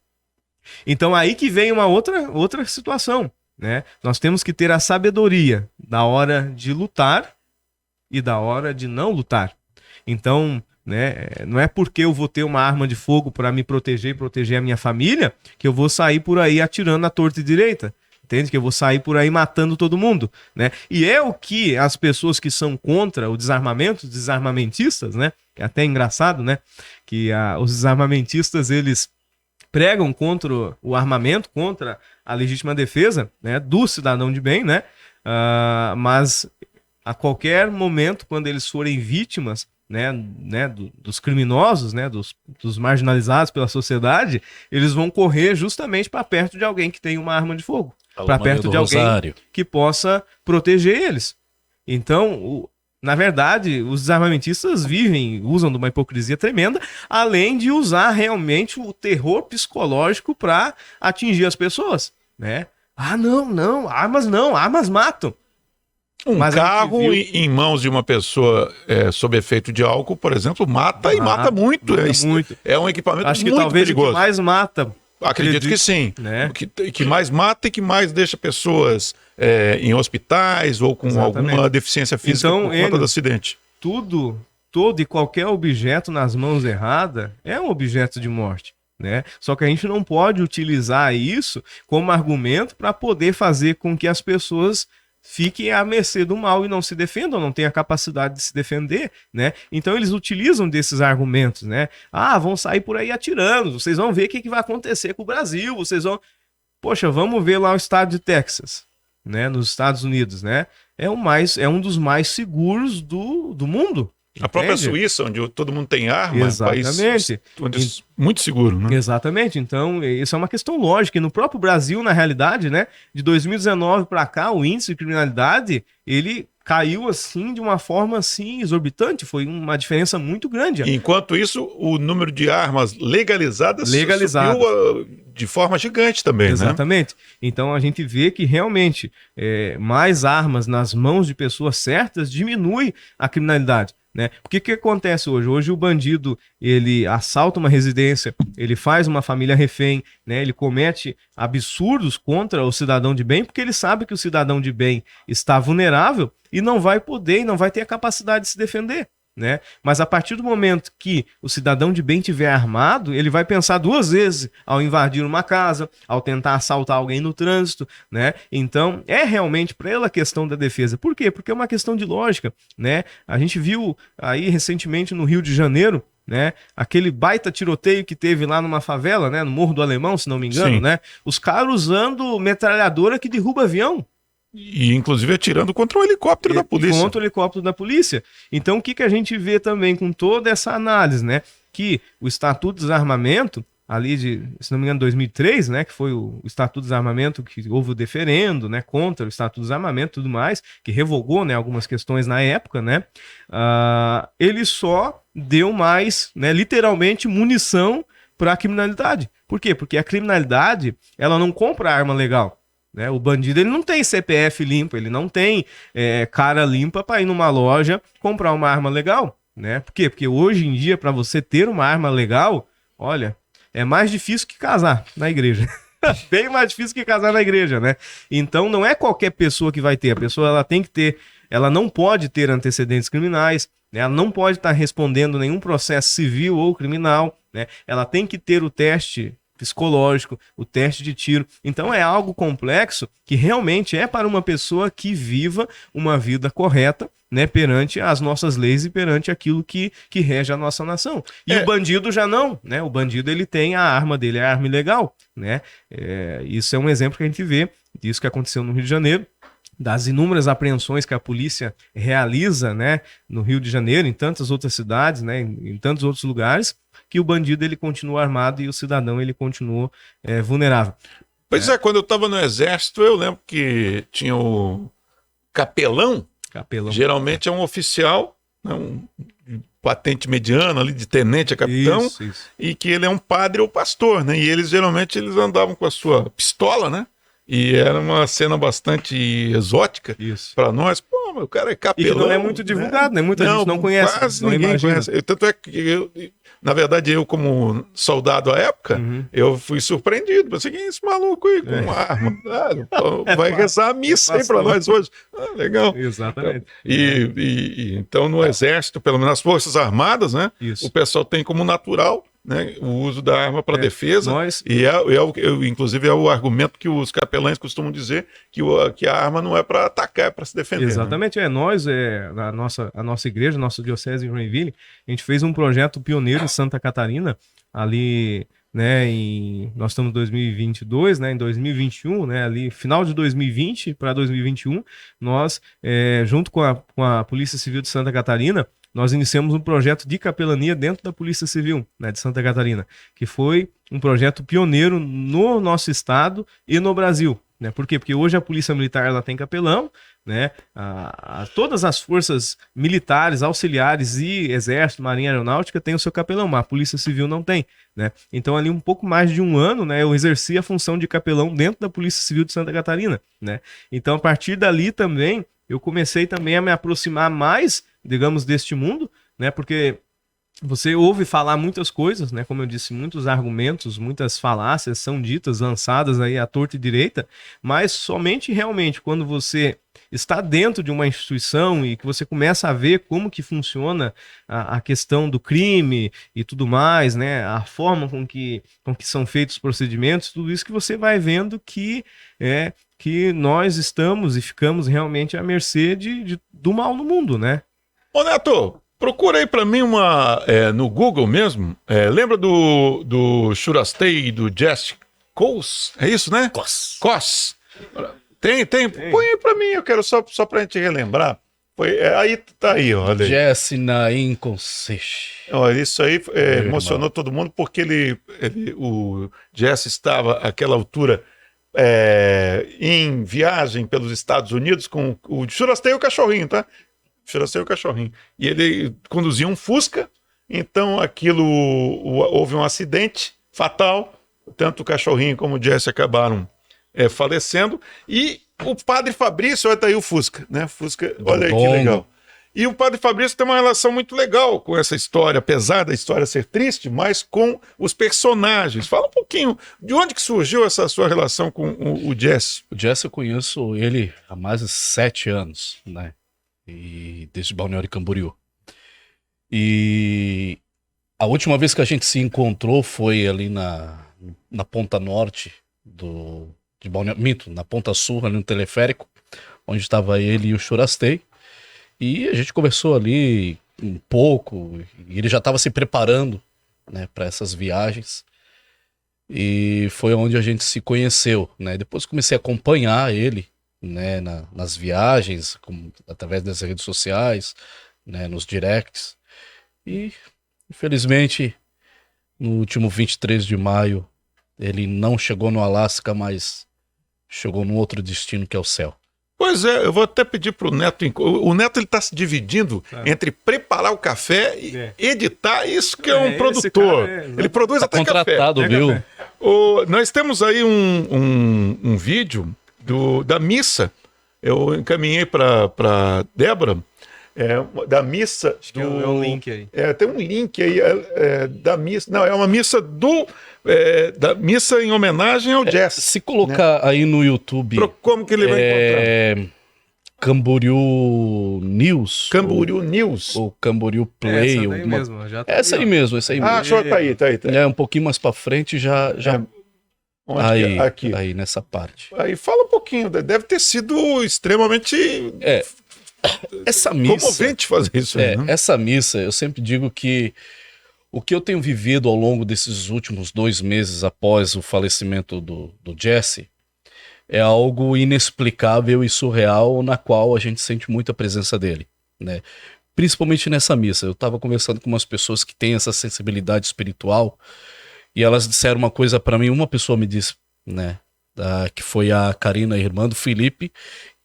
Então aí que vem uma outra situação, né? Nós temos que ter a sabedoria da hora de lutar e da hora de não lutar. Então, né, não é porque eu vou ter uma arma de fogo para me proteger e proteger a minha família que eu vou sair por aí atirando à torta e direita. Entende? Que eu vou sair por aí matando todo mundo, né? E é o que as pessoas que são contra o desarmamento, os desarmamentistas, né? É até engraçado, né? Que os desarmamentistas, eles pregam contra o armamento, contra a legítima defesa, né, do cidadão de bem, né? Mas a qualquer momento, quando eles forem vítimas, dos criminosos, né, dos marginalizados pela sociedade, eles vão correr justamente para perto de alguém que tem uma arma de fogo, para perto de alguém que possa proteger eles. Então, na verdade, os desarmamentistas usam de uma hipocrisia tremenda, além de usar realmente o terror psicológico para atingir as pessoas, né? Ah, não, armas matam. Mas carro em mãos de uma pessoa sob efeito de álcool, por exemplo, mata muito. Muito. É um equipamento Acho que muito talvez perigoso. O que mais mata. Acredito que sim. Né? Que mais mata e que mais deixa pessoas em hospitais ou com alguma deficiência física por conta do acidente. Todo e qualquer objeto nas mãos erradas é um objeto de morte. Né? Só que a gente não pode utilizar isso como argumento para poder fazer com que as pessoas fiquem à mercê do mal e não se defendam, não tenham a capacidade de se defender, né? Então eles utilizam desses argumentos, né? Ah, vão sair por aí atirando, vocês vão ver o que vai acontecer com o Brasil, vocês vão... Poxa, vamos ver lá o estado de Texas, né? Nos Estados Unidos, né? É um dos mais seguros do mundo. A própria Suíça, onde todo mundo tem arma, exatamente. País muito seguro, né? Exatamente. Então, isso é uma questão lógica. E no próprio Brasil, na realidade, né, de 2019 para cá, o índice de criminalidade, ele caiu assim de uma forma assim exorbitante, foi uma diferença muito grande. Enquanto isso, o número de armas legalizadas subiu de forma gigante também, exatamente. Né? Então a gente vê que realmente mais armas nas mãos de pessoas certas diminui a criminalidade. Né? O que acontece hoje? Hoje o bandido, ele assalta uma residência, ele faz uma família refém, né? Ele comete absurdos contra o cidadão de bem, porque ele sabe que o cidadão de bem está vulnerável e não vai poder e não vai ter a capacidade de se defender. Né? Mas a partir do momento que o cidadão de bem estiver armado, ele vai pensar duas vezes ao invadir uma casa, ao tentar assaltar alguém no trânsito, né? Então é realmente pela questão da defesa. Por quê? Porque é uma questão de lógica, né? A gente viu aí recentemente no Rio de Janeiro, né? Aquele baita tiroteio que teve lá numa favela, né? No Morro do Alemão, se não me engano, sim, né? Os caras usando metralhadora que derruba avião. E inclusive atirando contra o helicóptero da polícia. Contra o helicóptero da polícia. Então o que a gente vê também com toda essa análise, né? Que o Estatuto de Desarmamento, ali de, se não me engano, 2003, né? Que foi o Estatuto de Desarmamento que houve o deferendo, né? Contra o Estatuto de Desarmamento e tudo mais, que revogou, né? Algumas questões na época, né? Ele só deu mais, né? Literalmente, munição para a criminalidade. Por quê? Porque a criminalidade, ela não compra arma legal. Né? O bandido ele não tem CPF limpo, ele não tem cara limpa para ir numa loja comprar uma arma legal. Né? Por quê? Porque hoje em dia, para você ter uma arma legal, olha, é mais difícil que casar na igreja. Bem mais difícil que casar na igreja, né? Então não é qualquer pessoa que vai ter. A pessoa ela tem que ter, ela não pode ter antecedentes criminais, né? Ela não pode estar respondendo nenhum processo civil ou criminal, né? Ela tem que ter o teste psicológico, o teste de tiro. Então é algo complexo que realmente é para uma pessoa que viva uma vida correta, né, perante as nossas leis e perante aquilo que rege a nossa nação. E o bandido já não, né? O bandido ele tem a arma dele, a arma ilegal, né? Isso é um exemplo que a gente vê disso que aconteceu no Rio de Janeiro, das inúmeras apreensões que a polícia realiza, né, no Rio de Janeiro, em tantas outras cidades, né, em tantos outros lugares, que o bandido ele continua armado e o cidadão ele continua vulnerável. Pois quando eu estava no exército, eu lembro que tinha o capelão. Geralmente é um oficial, né, um patente mediana ali de tenente a capitão, isso. E que ele é um padre ou pastor, né? E eles andavam com a sua pistola, né? E era uma cena bastante exótica para nós. Pô, mas o cara é capelão. E que não é muito divulgado, né? Muita gente não conhece. Quase ninguém conhece. Tanto é que na verdade, eu como soldado à época, eu fui surpreendido. Pensei, quem é esse maluco aí com uma arma? Vai rezar a missa aí para nós hoje. Legal. Exatamente. Então, no exército, pelo menos nas Forças Armadas, né? Isso. O pessoal tem como natural, né, o uso da arma para defesa. E inclusive é o argumento que os capelães costumam dizer, que a arma não é para atacar, é para se defender. Exatamente. Né? Nós, a nossa igreja, nossa diocese em Joinville, a gente fez um projeto pioneiro em Santa Catarina, ali, né, nós estamos em 2022, né, em 2021, né, ali final de 2020 para 2021, nós, junto com a Polícia Civil de Santa Catarina, nós iniciamos um projeto de capelania dentro da Polícia Civil, né, de Santa Catarina, que foi um projeto pioneiro no nosso estado e no Brasil. Né? Por quê? Porque hoje a Polícia Militar ela tem capelão, né? Todas as forças militares, auxiliares e Exército, Marinha, Aeronáutica têm o seu capelão, mas a Polícia Civil não tem. Né? Então, ali um pouco mais de um ano, né, eu exerci a função de capelão dentro da Polícia Civil de Santa Catarina. Né? Então, a partir dali também, eu comecei também a me aproximar mais, digamos, deste mundo, né? Porque você ouve falar muitas coisas, né? Como eu disse, muitos argumentos, muitas falácias são ditas, lançadas aí à torta e direita, mas somente realmente quando você está dentro de uma instituição e que você começa a ver como que funciona a questão do crime e tudo mais, né? A forma com que são feitos os procedimentos, tudo isso que você vai vendo que nós estamos e ficamos realmente à mercê do mal no mundo, né? Ô Neto, procura aí pra mim no Google mesmo. Lembra do Churastei e do Jesse Cos? É isso, né? Cos. Tem. Põe aí pra mim, eu quero só pra gente relembrar. Aí tá aí, ó. Olha aí. Jesse Naim Conceição. Olha, isso aí emocionou todo mundo porque o Jesse estava àquela altura em viagem pelos Estados Unidos com o Churastei e o cachorrinho, tá? Churastei o cachorrinho. E ele conduzia um Fusca, então houve um acidente fatal, tanto o cachorrinho como o Jesse acabaram falecendo, e o padre Fabrício, olha aí o Fusca, né? Fusca, olha aí que legal. E o padre Fabrício tem uma relação muito legal com essa história, apesar da história ser triste, mas com os personagens. Fala um pouquinho, de onde que surgiu essa sua relação com o Jesse? O Jesse eu conheço ele há mais de 7 anos, né? E desde Balneário Camboriú. E a última vez que a gente se encontrou foi ali na ponta norte de Balneário, na ponta sul, ali no teleférico, onde estava ele e o Churastei. E a gente conversou ali um pouco, e ele já estava se preparando, né, para essas viagens. E foi onde a gente se conheceu, né? Depois comecei a acompanhar ele, né, nas viagens, através das redes sociais, né, nos directs. E, infelizmente, no último 23 de maio, ele não chegou no Alasca, mas chegou num outro destino que é o céu. Pois é, eu vou até pedir pro Neto. O Neto ele tá se dividindo entre preparar o café e editar. Isso que é um produtor. Ele produz até café. Contratado, viu? Nós temos aí um vídeo da missa. Eu encaminhei para Débora. Da missa. Acho que é um link aí. Tem um link aí da missa. Não, é uma missa da missa em homenagem ao Jesse. Se colocar aí no YouTube. Como que ele vai encontrar? Camboriú News. Camboriú News. Ou Camboriú Play. Essa daí mesmo, já tá essa aí mesmo, essa aí mesmo. Achou, tá aí. Um pouquinho mais pra frente já... Onde aqui. Aí nessa parte. Aí fala um pouquinho, deve ter sido extremamente essa missa, comovente fazer isso aí, né? Essa missa, eu sempre digo que o que eu tenho vivido ao longo desses últimos 2 meses após o falecimento do Jesse é algo inexplicável e surreal, na qual a gente sente muito a presença dele, né? Principalmente nessa missa. Eu estava conversando com umas pessoas que têm essa sensibilidade espiritual e elas disseram uma coisa para mim. Uma pessoa me disse, né, que foi a Karina, irmã do Felipe,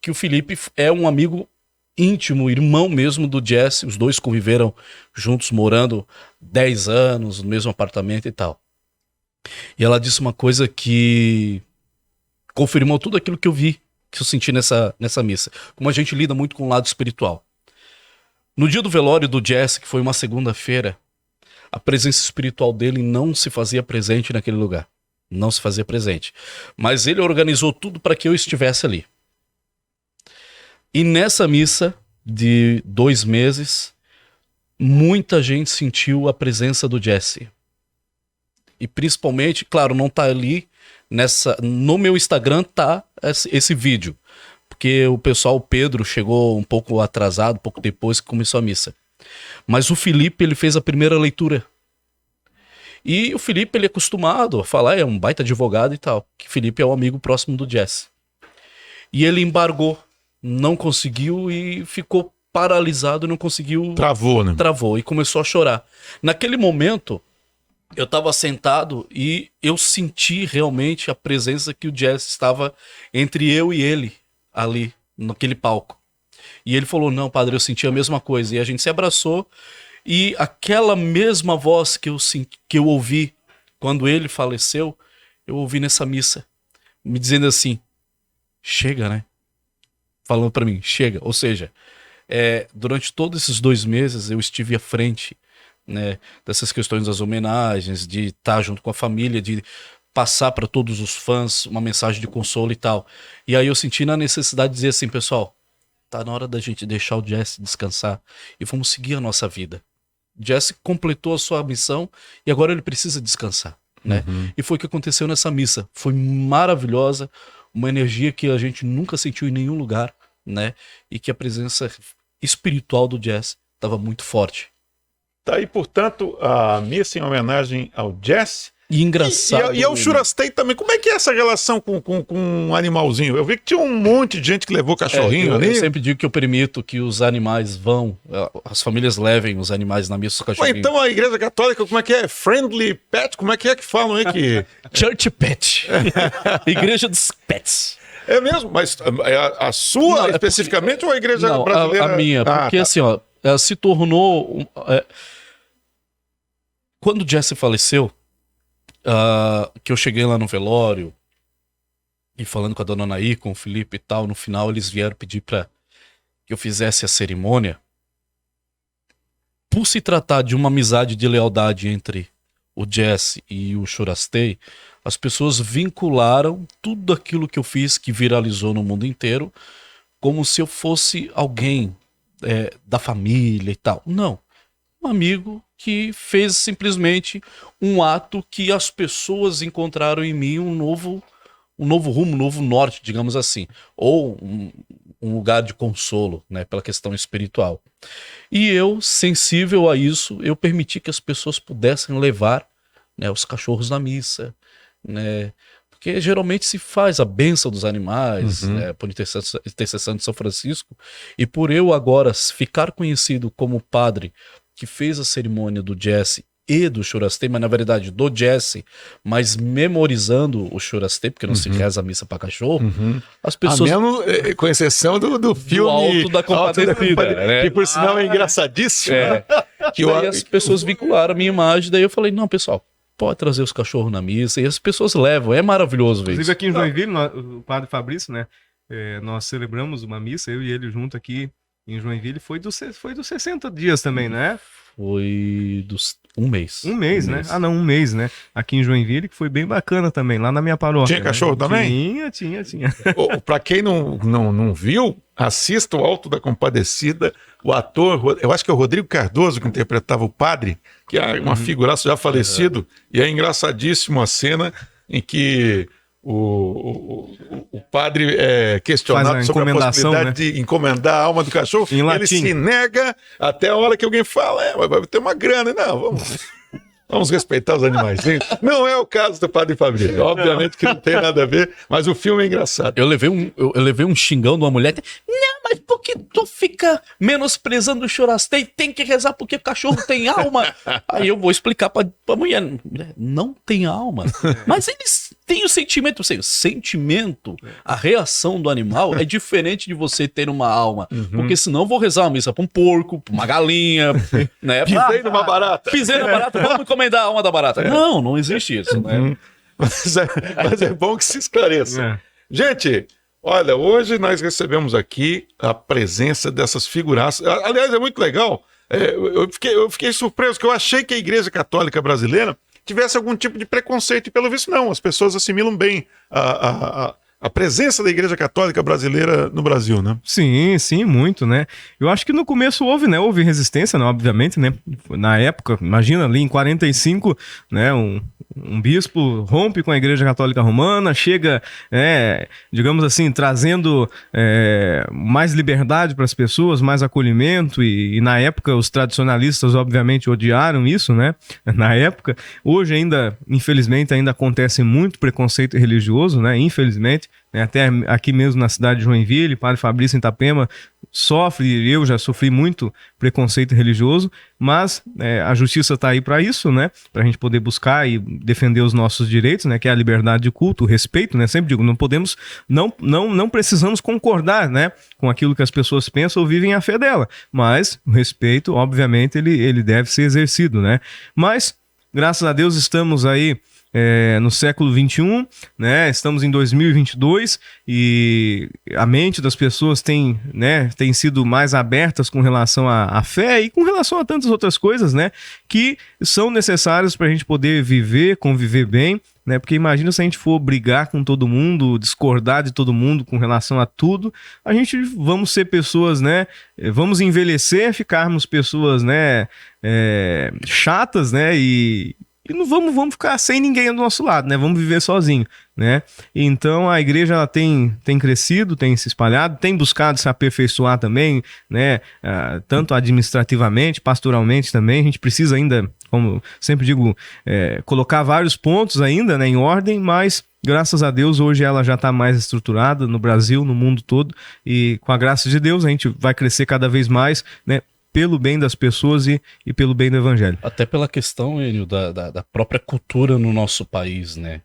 que o Felipe é um amigo íntimo, irmão mesmo do Jesse. Os dois conviveram juntos, morando 10 anos no mesmo apartamento e tal. E ela disse uma coisa que confirmou tudo aquilo que eu vi, que eu senti nessa missa. Como a gente lida muito com o lado espiritual. No dia do velório do Jesse, que foi uma segunda-feira, a presença espiritual dele não se fazia presente naquele lugar. Não se fazia presente. Mas ele organizou tudo para que eu estivesse ali. E nessa missa de 2 meses, muita gente sentiu a presença do Jesse. E principalmente, claro, não tá ali, no meu Instagram tá esse vídeo. Porque o pessoal, o Pedro, chegou um pouco atrasado, pouco depois que começou a missa. Mas o Felipe, ele fez a primeira leitura. E o Felipe, ele é acostumado a falar, é um baita advogado e tal, que o Felipe é um amigo próximo do Jesse. E ele embargou. Não conseguiu e ficou paralisado, não conseguiu... Travou, né? Travou e começou a chorar. Naquele momento, eu estava sentado e eu senti realmente a presença que o Jesse estava entre eu e ele, ali, naquele palco. E ele falou, não, padre, eu senti a mesma coisa. E a gente se abraçou e aquela mesma voz que eu ouvi quando ele faleceu, eu ouvi nessa missa, me dizendo assim, chega, né? Falando para mim, chega. Ou seja, durante todos esses 2 meses eu estive à frente, né, dessas questões das homenagens, de estar junto com a família, de passar para todos os fãs uma mensagem de consolo e tal. E aí eu senti na necessidade de dizer assim, pessoal, tá na hora da gente deixar o Jesse descansar e vamos seguir a nossa vida. Jesse completou a sua missão e agora ele precisa descansar, né? E foi o que aconteceu nessa missa. Foi maravilhosa, uma energia que a gente nunca sentiu em nenhum lugar, né? E que a presença espiritual do Jesse estava muito forte. Tá aí, portanto, a missa em homenagem ao Jesse. E engraçado. E ao Churastei também. Como é que é essa relação com um animalzinho? Eu vi que tinha um monte de gente que levou cachorrinho ali. Eu sempre digo que eu permito que os animais vão, as famílias levem os animais na missa dos cachorrinhos. Então a Igreja Católica, como é que é? Friendly Pet? Como é que falam aí que... Church Pet. Igreja dos Pets. É mesmo? Mas a sua Não, especificamente ou a Igreja não, brasileira? a minha, porque assim, ó, se tornou... Quando o Jesse faleceu, que eu cheguei lá no velório e falando com a dona Anaí, com o Felipe e tal, no final eles vieram pedir pra que eu fizesse a cerimônia. Por se tratar de uma amizade de lealdade entre o Jesse e o Churastei, as pessoas vincularam tudo aquilo que eu fiz, que viralizou no mundo inteiro, como se eu fosse alguém da família e tal. Não. Um amigo que fez simplesmente um ato que as pessoas encontraram em mim um novo rumo, um novo norte, digamos assim. Ou um lugar de consolo, né, pela questão espiritual. E eu, sensível a isso, eu permiti que as pessoas pudessem levar, né, os cachorros na missa, né, porque geralmente se faz a bênção dos animais, né, por intercessão de São Francisco, e por eu agora ficar conhecido como padre que fez a cerimônia do Jesse e do Churastei, mas na verdade do Jesse, mas memorizando o Churastei, porque não se reza a missa para cachorro, as pessoas... Mesmo, com exceção do filme Alto da Compadecida, né? Que por sinal é engraçadíssimo. Que daí as pessoas vincularam a minha imagem, daí eu falei, não, pessoal, pode trazer os cachorros na missa, e as pessoas levam, é maravilhoso ver Inclusive isso. aqui em Joinville, o padre Fabrício, né, nós celebramos uma missa, eu e ele junto aqui em Joinville, foi dos 60 dias também, né? Foi dos um mês. Um mês, né? Ah, não, um mês, né? Aqui em Joinville, que foi bem bacana também, lá na minha paróquia. Tinha cachorro também? Tinha. Pra quem não viu, assista o Alto da Compadecida. O ator, eu acho que é o Rodrigo Cardoso que interpretava o padre, que é uma figuraça já falecido, e é engraçadíssimo a cena em que o padre é questionado sobre a possibilidade de encomendar a alma do cachorro. Em latim. Ele se nega até a hora que alguém fala, vai ter uma grana. Não, vamos respeitar os animais. Não é o caso do padre Fabrício. Obviamente que não tem nada a ver, mas o filme é engraçado. Eu levei um xingão de uma mulher. Não, mas por que tu fica menosprezando o Churastei? Tem que rezar porque o cachorro tem alma. Aí eu vou explicar pra mulher. Não tem alma. Mas eles têm o sentimento. O sentimento, a reação do animal é diferente de você ter uma alma. Porque senão eu vou rezar uma missa pra um porco, pra uma galinha, né? Pisei numa barata. Pisei na barata, vamos encomendar a alma da barata. Não existe isso, né? Mas é bom que se esclareça. Gente, olha, hoje nós recebemos aqui a presença dessas figuraças. Aliás, é muito legal. Eu fiquei surpreso, porque eu achei que a Igreja Católica Brasileira tivesse algum tipo de preconceito, e pelo visto não. As pessoas assimilam bem a presença da Igreja Católica Brasileira no Brasil, né? Sim, muito, né? Eu acho que no começo houve resistência, né? Obviamente, né? Na época, imagina ali em 45, né? Um bispo rompe com a Igreja Católica Romana, chega, digamos assim, trazendo mais liberdade para as pessoas, mais acolhimento, e na época os tradicionalistas obviamente odiaram isso, né? Na época, hoje ainda, infelizmente, ainda acontece muito preconceito religioso, né? Infelizmente, né? Até aqui mesmo na cidade de Joinville, Padre Fabrício em Itapema sofre, eu já sofri muito preconceito religioso, mas a justiça está aí para isso, né? Para a gente poder buscar e defender os nossos direitos, né? Que é a liberdade de culto, o respeito, né? Sempre digo, não precisamos concordar, né? Com aquilo que as pessoas pensam ou vivem a fé dela, mas o respeito, obviamente, ele deve ser exercido, né? Mas, graças a Deus, estamos aí no século XXI, né? Estamos em 2022 e a mente das pessoas tem sido mais abertas com relação à fé e com relação a tantas outras coisas, né? Que são necessárias para a gente poder viver, conviver bem, né? Porque imagina se a gente for brigar com todo mundo, discordar de todo mundo com relação a tudo, a gente vamos ser pessoas, né? Vamos envelhecer, ficarmos pessoas, né? Chatas, né? E não vamos ficar sem ninguém do nosso lado, né? Vamos viver sozinho, né? Então a igreja ela tem crescido, tem se espalhado, tem buscado se aperfeiçoar também, né? Tanto administrativamente, pastoralmente também. A gente precisa ainda, como sempre digo, colocar vários pontos ainda, né, em ordem, mas graças a Deus hoje ela já está mais estruturada no Brasil, no mundo todo, e com a graça de Deus a gente vai crescer cada vez mais, né? Pelo bem das pessoas e pelo bem do evangelho. Até pela questão, Enio, da própria cultura no nosso país, né?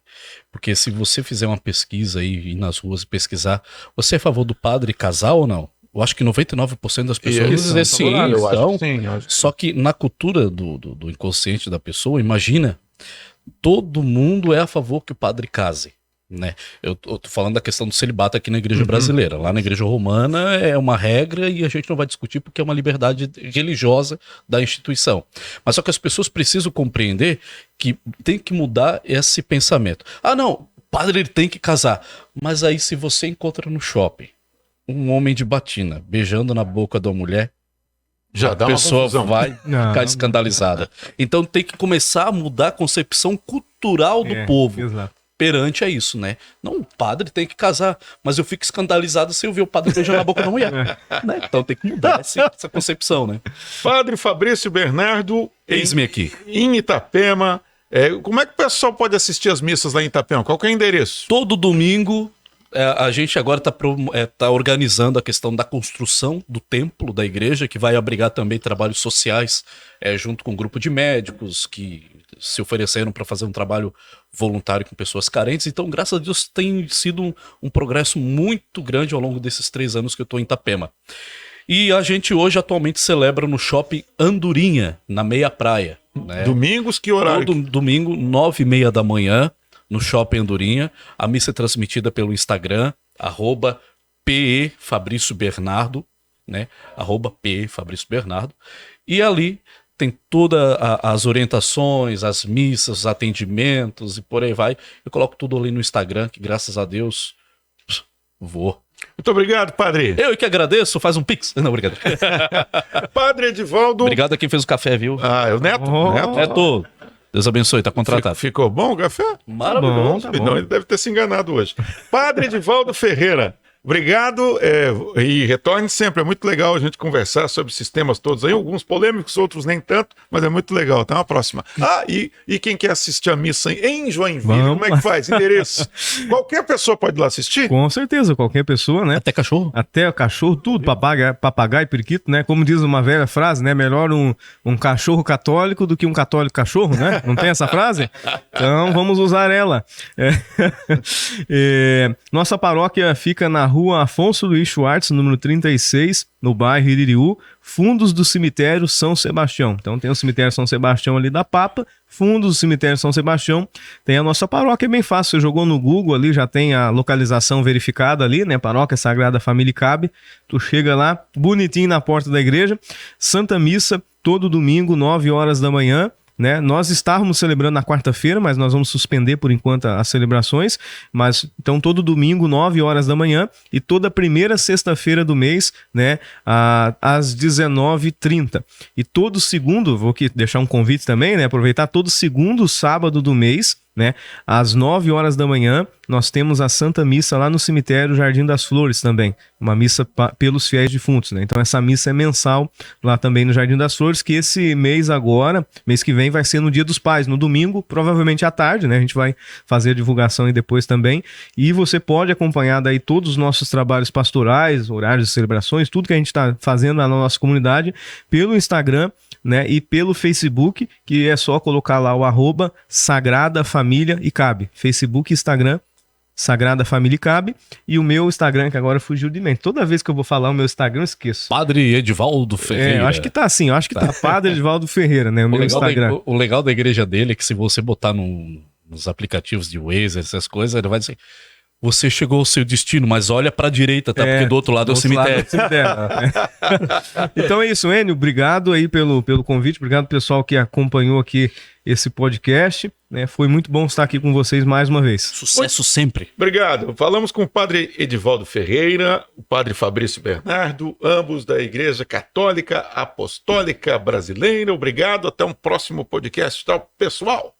Porque se você fizer uma pesquisa aí, ir nas ruas e pesquisar, você é a favor do padre casar ou não? Eu acho que 99% das pessoas vão dizer sim. Só que na cultura do inconsciente da pessoa, imagina, todo mundo é a favor que o padre case. Né? Eu tô falando da questão do celibato aqui na igreja brasileira. Lá na igreja romana é uma regra e a gente não vai discutir porque é uma liberdade religiosa da instituição. Mas só que as pessoas precisam compreender que tem que mudar esse pensamento. Ah, não, o padre ele tem que casar. Mas aí se você encontra no shopping um homem de batina beijando na boca de uma mulher, já dá a pessoa vai Não. ficar escandalizada. Então tem que começar a mudar a concepção cultural do povo. Exato. Perante a isso, né? Não, o padre tem que casar, mas eu fico escandalizado se eu ver o padre beijando na boca da mulher. Né? Então tem que mudar essa concepção, né? Padre Fabrício Bernardo, Eis-me aqui. em Itapema. Como é que o pessoal pode assistir as missas lá em Itapema? Qual que é o endereço? Todo domingo, a gente agora tá organizando a questão da construção do templo da igreja, que vai abrigar também trabalhos sociais, junto com um grupo de médicos que se ofereceram para fazer um trabalho voluntário com pessoas carentes. Então, graças a Deus, tem sido um progresso muito grande ao longo desses 3 anos que eu estou em Itapema. E a gente hoje atualmente celebra no Shopping Andorinha, na Meia Praia. Né? Domingos, que horário? Todo domingo, 9h30 da manhã, no Shopping Andorinha. A missa é transmitida pelo Instagram, @PE_Fabrício_Bernardo, né? @PE_Fabrício_Bernardo. E ali tem todas as orientações, as missas, os atendimentos e por aí vai. Eu coloco tudo ali no Instagram, que graças a Deus vou. Muito obrigado, padre. Eu que agradeço, faz um pix. Não, obrigado. Padre Edivaldo. Obrigado a quem fez o café, viu? É o Neto. Neto, Deus abençoe, tá contratado. Ficou bom o café? Maravilhoso. Tá bom. Não, ele deve ter se enganado hoje. Padre Edivaldo Ferreira, obrigado e retorne sempre. É muito legal a gente conversar sobre esses temas todos aí, alguns polêmicos, outros nem tanto, mas é muito legal. Até uma próxima. E quem quer assistir a missa em Joinville, como é que faz? Endereço? Qualquer pessoa pode ir lá assistir? Com certeza, qualquer pessoa, né? Até cachorro. Até o cachorro, tudo, papagaio, periquito, né? Como diz uma velha frase, né? Melhor um cachorro católico do que um católico cachorro, né? Não tem essa frase? Então vamos usar ela. Nossa paróquia fica na Rua Afonso Luiz Schwartz, número 36, no bairro Iririú, fundos do cemitério São Sebastião. Então tem o cemitério São Sebastião ali da Papa, fundos do cemitério São Sebastião, tem a nossa paróquia, é bem fácil, você jogou no Google ali, já tem a localização verificada ali, né, Paróquia Sagrada Família Cabe, tu chega lá, bonitinho na porta da igreja, Santa Missa, todo domingo, 9 horas da manhã, né? Nós estávamos celebrando na quarta-feira, mas nós vamos suspender por enquanto as celebrações, mas então todo domingo, 9 horas da manhã, e toda primeira sexta-feira do mês, né, às 19h30. E todo segundo, vou aqui deixar um convite também, né, aproveitar todo segundo sábado do mês, né, às 9 horas da manhã, nós temos a Santa Missa lá no cemitério Jardim das Flores também, uma missa pelos fiéis defuntos, né? Então essa missa é mensal lá também no Jardim das Flores, que esse mês agora, mês que vem, vai ser no Dia dos Pais, no domingo, provavelmente à tarde, né? A gente vai fazer a divulgação e depois também, e você pode acompanhar daí todos os nossos trabalhos pastorais, horários de celebrações, tudo que a gente está fazendo lá na nossa comunidade, pelo Instagram, né, e pelo Facebook, que é só colocar lá o @Sagrada Família e Cabe. Facebook e Instagram, Sagrada Família e Cabe. E o meu Instagram, que agora fugiu de mente. Toda vez que eu vou falar o meu Instagram, eu esqueço. Padre Edivaldo Ferreira. Eu acho que tá assim, eu acho que tá Padre Edivaldo Ferreira, né, o meu Instagram. O legal da igreja dele é que se você botar nos aplicativos de Waze, essas coisas, ele vai dizer... Você chegou ao seu destino, mas olha pra direita, tá? Porque do outro lado é o cemitério. Então é isso, Enio. Obrigado aí pelo convite. Obrigado, pessoal, que acompanhou aqui esse podcast. Né? Foi muito bom estar aqui com vocês mais uma vez. Sucesso sempre. Obrigado. Falamos com o padre Edivaldo Ferreira, o padre Fabrício Bernardo, ambos da Igreja Católica Apostólica Brasileira. Obrigado. Até um próximo podcast. Tchau, pessoal.